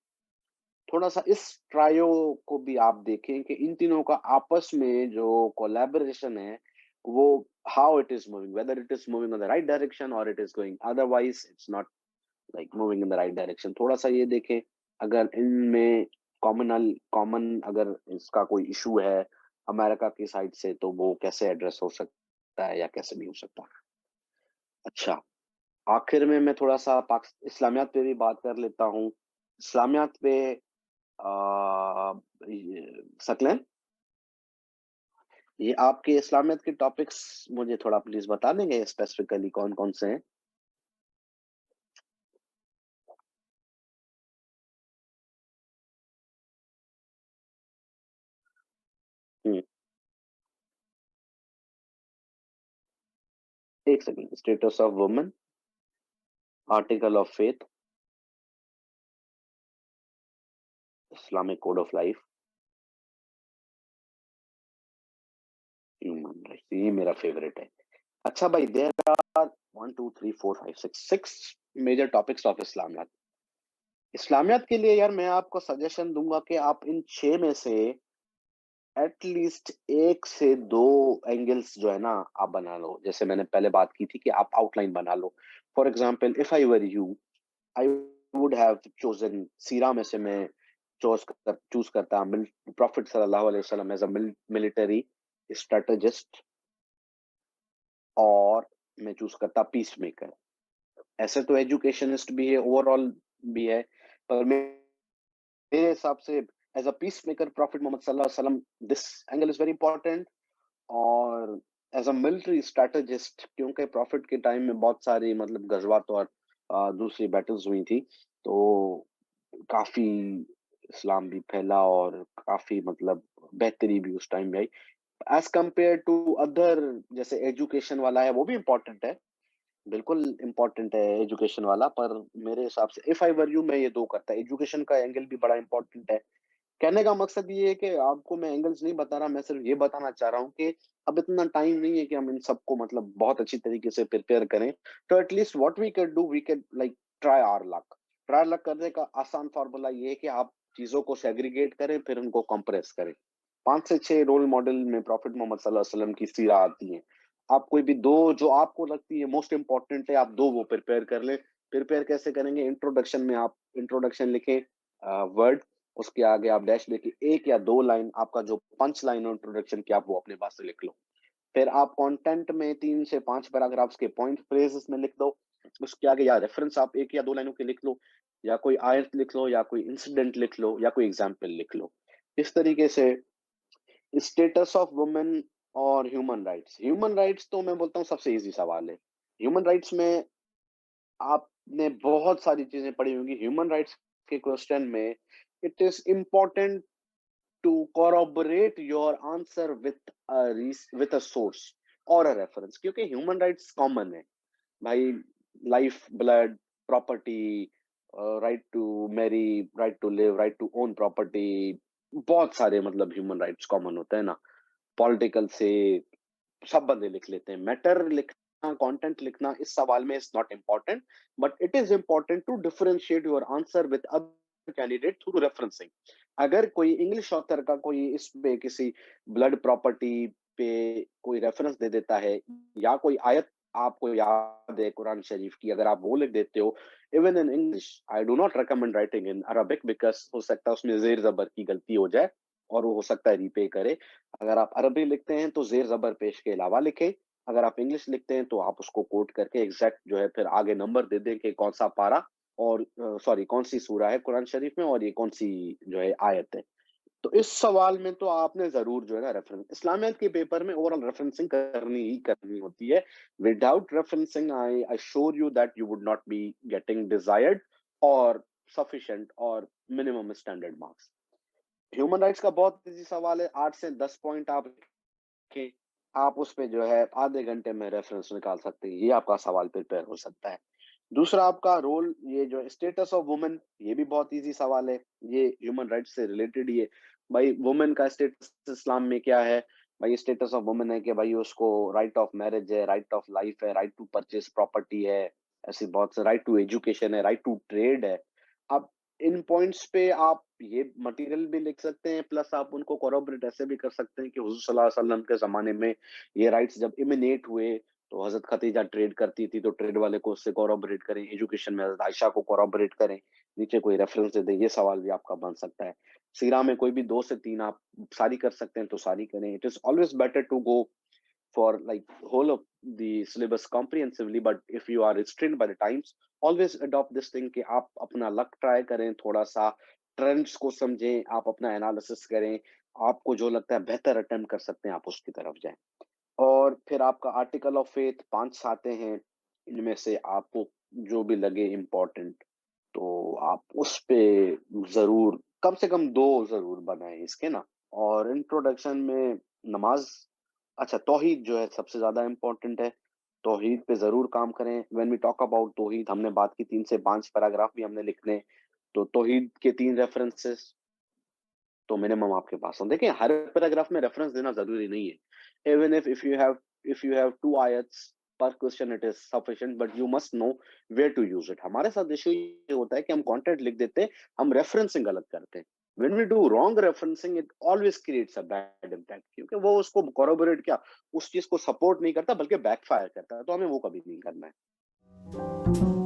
थोड़ा सा इस ट्रायो को भी आप देखें कि इन तीनों का आपस में जो कोलैबोरेशन है वो how it is moving, whether it is moving in the right direction और it is going otherwise it's not like moving in the right direction. थोड़ा सा ये देखें अगर इनमें कॉमन अगर इसका कोई इशू है अमेरिका की साइड से तो वो कैसे एड्रेस हो सकता है या कैसे नहीं हो सकता। अच्छा, आखिर में मैं थोड़ा सा इस्लामियात पे भी बात कर लेता हूँ। इस्लामियात पे सकलेन, ये आपके इस्लामियत के टॉपिक्स मुझे थोड़ा प्लीज बता देंगे स्पेसिफिकली कौन कौन से हैं। हम्म, एक second, status of women, article of faith, Islamic code of life, human rights, ये मेरा फेवरेट है। अच्छा भाई, there are 1 2 3 4 5 6 major topics of Islamiyat. Islamiyat के लिए यार मैं आपको सजेशन दूंगा कि आप इन 6 में से एटलीस्ट 1 से 2 एंगल्स जो है ना आप बना लो। जैसे मैंने पहले बात की थी कि आप आउटलाइन बना लो। For example if I were you I would have chosen सीरा में से मैं चूज करता प्रॉफिट सल्लल्लाहु अलैहि वसल्लम एज अ मिलिटरी स्ट्रेटेजिस्ट, और मैं चूज करता पीस मेकर। ऐसे तो एजुकेशनिस्ट भी है, ओवरऑल भी है, पर मेरे हिसाब से as a peace maker prophet Muhammad सल्लल्लाहु अलैहि वसल्लम this angle is very important. और एज अ मिलिट्री स्ट्रेटेजिस्ट, क्योंकि प्रॉफिट के टाइम में बहुत सारी मतलब गजवात और दूसरी बैटल्स हुई थी, तो काफी इस्लाम भी फैला और काफ़ी मतलब बेहतरी भी उस टाइम में आई। एज़ कम्पेयर टू अदर जैसे एजुकेशन वाला है, वो भी इम्पोर्टेंट है। बिल्कुल इम्पोर्टेंट है एजुकेशन वाला, पर मेरे हिसाब से इफ आई वर यू मैं ये दो करता। एजुकेशन का एंगल भी बड़ा इम्पोर्टेंट है। कहने का मकसद ये है कि आपको मैं एंगल्स नहीं बता रहा, मैं सिर्फ ये बताना चाह रहा हूँ कि अब इतना टाइम नहीं है कि हम इन सबको मतलब बहुत अच्छी तरीके से प्रिपेयर करें। तो at least what we can do, we can like try our luck. Try luck करने का आसान फार्मूला ये है कि आप चीजों को सेग्रीगेट करें, फिर उनको कंप्रेस करें। 5 से 6 रोल मॉडल में प्रॉफिट मोहम्मद सल्लल्लाहु अलैहि वसल्लम की सीरा आती है। आप कोई भी 2 जो आपको लगती है मोस्ट इम्पोर्टेंट है, आप 2 वो प्रिपेयर कर लें। प्रिपेयर कैसे करेंगे? इंट्रोडक्शन में आप इंट्रोडक्शन लिखें, वर्ड, उसके आगे आप डैश देके 1 या 2 लाइन आपका जो पंच लाइन हो इंट्रोडक्शन की, आप वो अपने पास से लिख लो। फिर आप कंटेंट में 3 से 5 पैराग्राफ्स के पॉइंट फ्रेजेस में लिख दो। उसके आगे या रेफरेंस आप 1 या 2 लाइनों के लिख लो, या कोई आयत लिख लो, या कोई इंसिडेंट लिख लो, या कोई एग्जांपल लिख लो। इस तरीके से स्टेटस ऑफ वुमेन और ह्यूमन राइट्स। ह्यूमन राइट्स तो मैं बोलता हूँ सबसे ईज़ी सवाल है। ह्यूमन राइट्स में आपने बहुत सारी चीज़ें पढ़ी होंगी। ह्यूमन राइट्स के क्वेश्चन में it is important to corroborate your answer with a source और a reference, क्योंकि ह्यूमन राइट्स कॉमन है भाई। Life, blood, property, right to marry, right to live, right to own property, बहुत सारे मतलब human rights common होते हैं ना। पॉलिटिकल से सब बंदे लिख लेते हैं। मैटर लिखना, कंटेंट लिखना इस सवाल में is not important, but it is important to differentiate your answer with other candidate through referencing. अगर कोई इंग्लिश ऑथर का कोई इस पे किसी ब्लड प्रॉपर्टी पे कोई रेफरेंस दे देता है, या कोई आयत आपको याद है कुरान शरीफ की, अगर आप वो लिख देते हो even in English, I do not recommend writing in Arabic, because हो सकता है उसमें जेर जबर की गलती हो जाए और वो हो सकता है रीपे करे। अगर आप अरबी लिखते हैं तो ज़ेर ज़बर पेश के अलावा लिखें। अगर आप इंग्लिश लिखते हैं तो आप उसको कोट करके एग्ज़ैक्ट जो है फिर आगे नंबर दे दें कि कौन-सा पारा और सॉरी कौन-सी सूरा है कुरान शरीफ में और ये कौन-सी जो है आयत है। तो इस सवाल में तो आपने ज़रूर जो है ना रेफरेंस इस्लामियत के पेपर में ओवरऑल रेफरेंसिंग करनी ही करनी होती है। Without referencing I assure you that you would not be getting desired और सफिशिएंट और minimum standard marks. Human rights का बहुत इजी सवाल है। 8 से 10 पॉइंट आप कि आप उसपे जो है आधे घंटे में रेफरेंस निकाल सकते हैं। ये आपका सवाल प्रिपेयर हो सकता है। दूसरा आपका रोल, ये जो स्टेटस ऑफ वुमन, ये भी बहुत इजी सवाल है। ये ह्यूमन राइट्स से रिलेटेड ही है। भाई वुमन का स्टेटस इस्लाम में क्या है? भाई स्टेटस ऑफ वुमन है कि भाई उसको राइट ऑफ मैरिज है, राइट ऑफ लाइफ है, राइट टू परचेज प्रॉपर्टी है, ऐसी बहुत से, राइट टू एजुकेशन है, राइट टू ट्रेड है। अब इन पॉइंट्स पे आप ये मटेरियल भी लिख सकते हैं, प्लस आप उनको कोरॉबरेट ऐसे भी कर सकते हैं कि हुज़ूर सल्लल्लाहु अलैहि वसल्लम के ज़माने में ये राइट्स जब इमिनेट हुए, तो हज़रत खदीजा ट्रेड करती थी, तो ट्रेड वाले को उससे कोरॉबरेट करें। एजुकेशन में हज़रत आयशा को कोरॉबरेट करें। नीचे कोई रेफरेंस दे दें, ये सवाल भी आपका बन सकता है। सीरा में कोई भी 2 से 3 आप सारी कर सकते हैं, तो सारी करें। It is always better to go for like whole of the syllabus comprehensively, but if you are restrained by the times, always adopt this thing कि आप अपना लक ट्राई करें, थोड़ा सा ट्रेंड्स को समझें, आप अपना एनालिसिस करें, आपको जो लगता है बेहतर अटेम्प्ट कर सकते हैं, आप उसकी तरफ जाएं। और फिर आपका आर्टिकल ऑफ फेथ 5 आते हैं, इनमें से आपको जो भी लगे इम्पोर्टेंट, तो आप उस पे जरूर कम से कम 2 जरूर बनाएं इसके ना। और इंट्रोडक्शन में नमाज, अच्छा तौहीद जो है सबसे ज़्यादा इम्पोर्टेंट है। तौहीद पे ज़रूर काम करें। व्हेन वी टॉक अबाउट तौहीद, हमने बात की 3 से 5 पैराग्राफ भी हमने लिखने हैं। तो तौहीद के 3 रेफरेंसेस तो मिनिमम आपके पास हो। देखिए हर पैराग्राफ में रेफरेंस देना ज़रूरी नहीं है। इवन इफ यू हैव 2 आयत्स पर question it is sufficient, but you must know where to use it. हमारे साथ इश्यू ये होता है कि हम कंटेंट लिख देते हैं, हम रेफरेंसिंग गलत करते हैं। When we do wrong referencing, it always creates a bad impact, क्योंकि वो उसको corroborate क्या, उस चीज को सपोर्ट नहीं करता बल्कि बैकफायर करता है। तो हमें वो कभी नहीं करना है।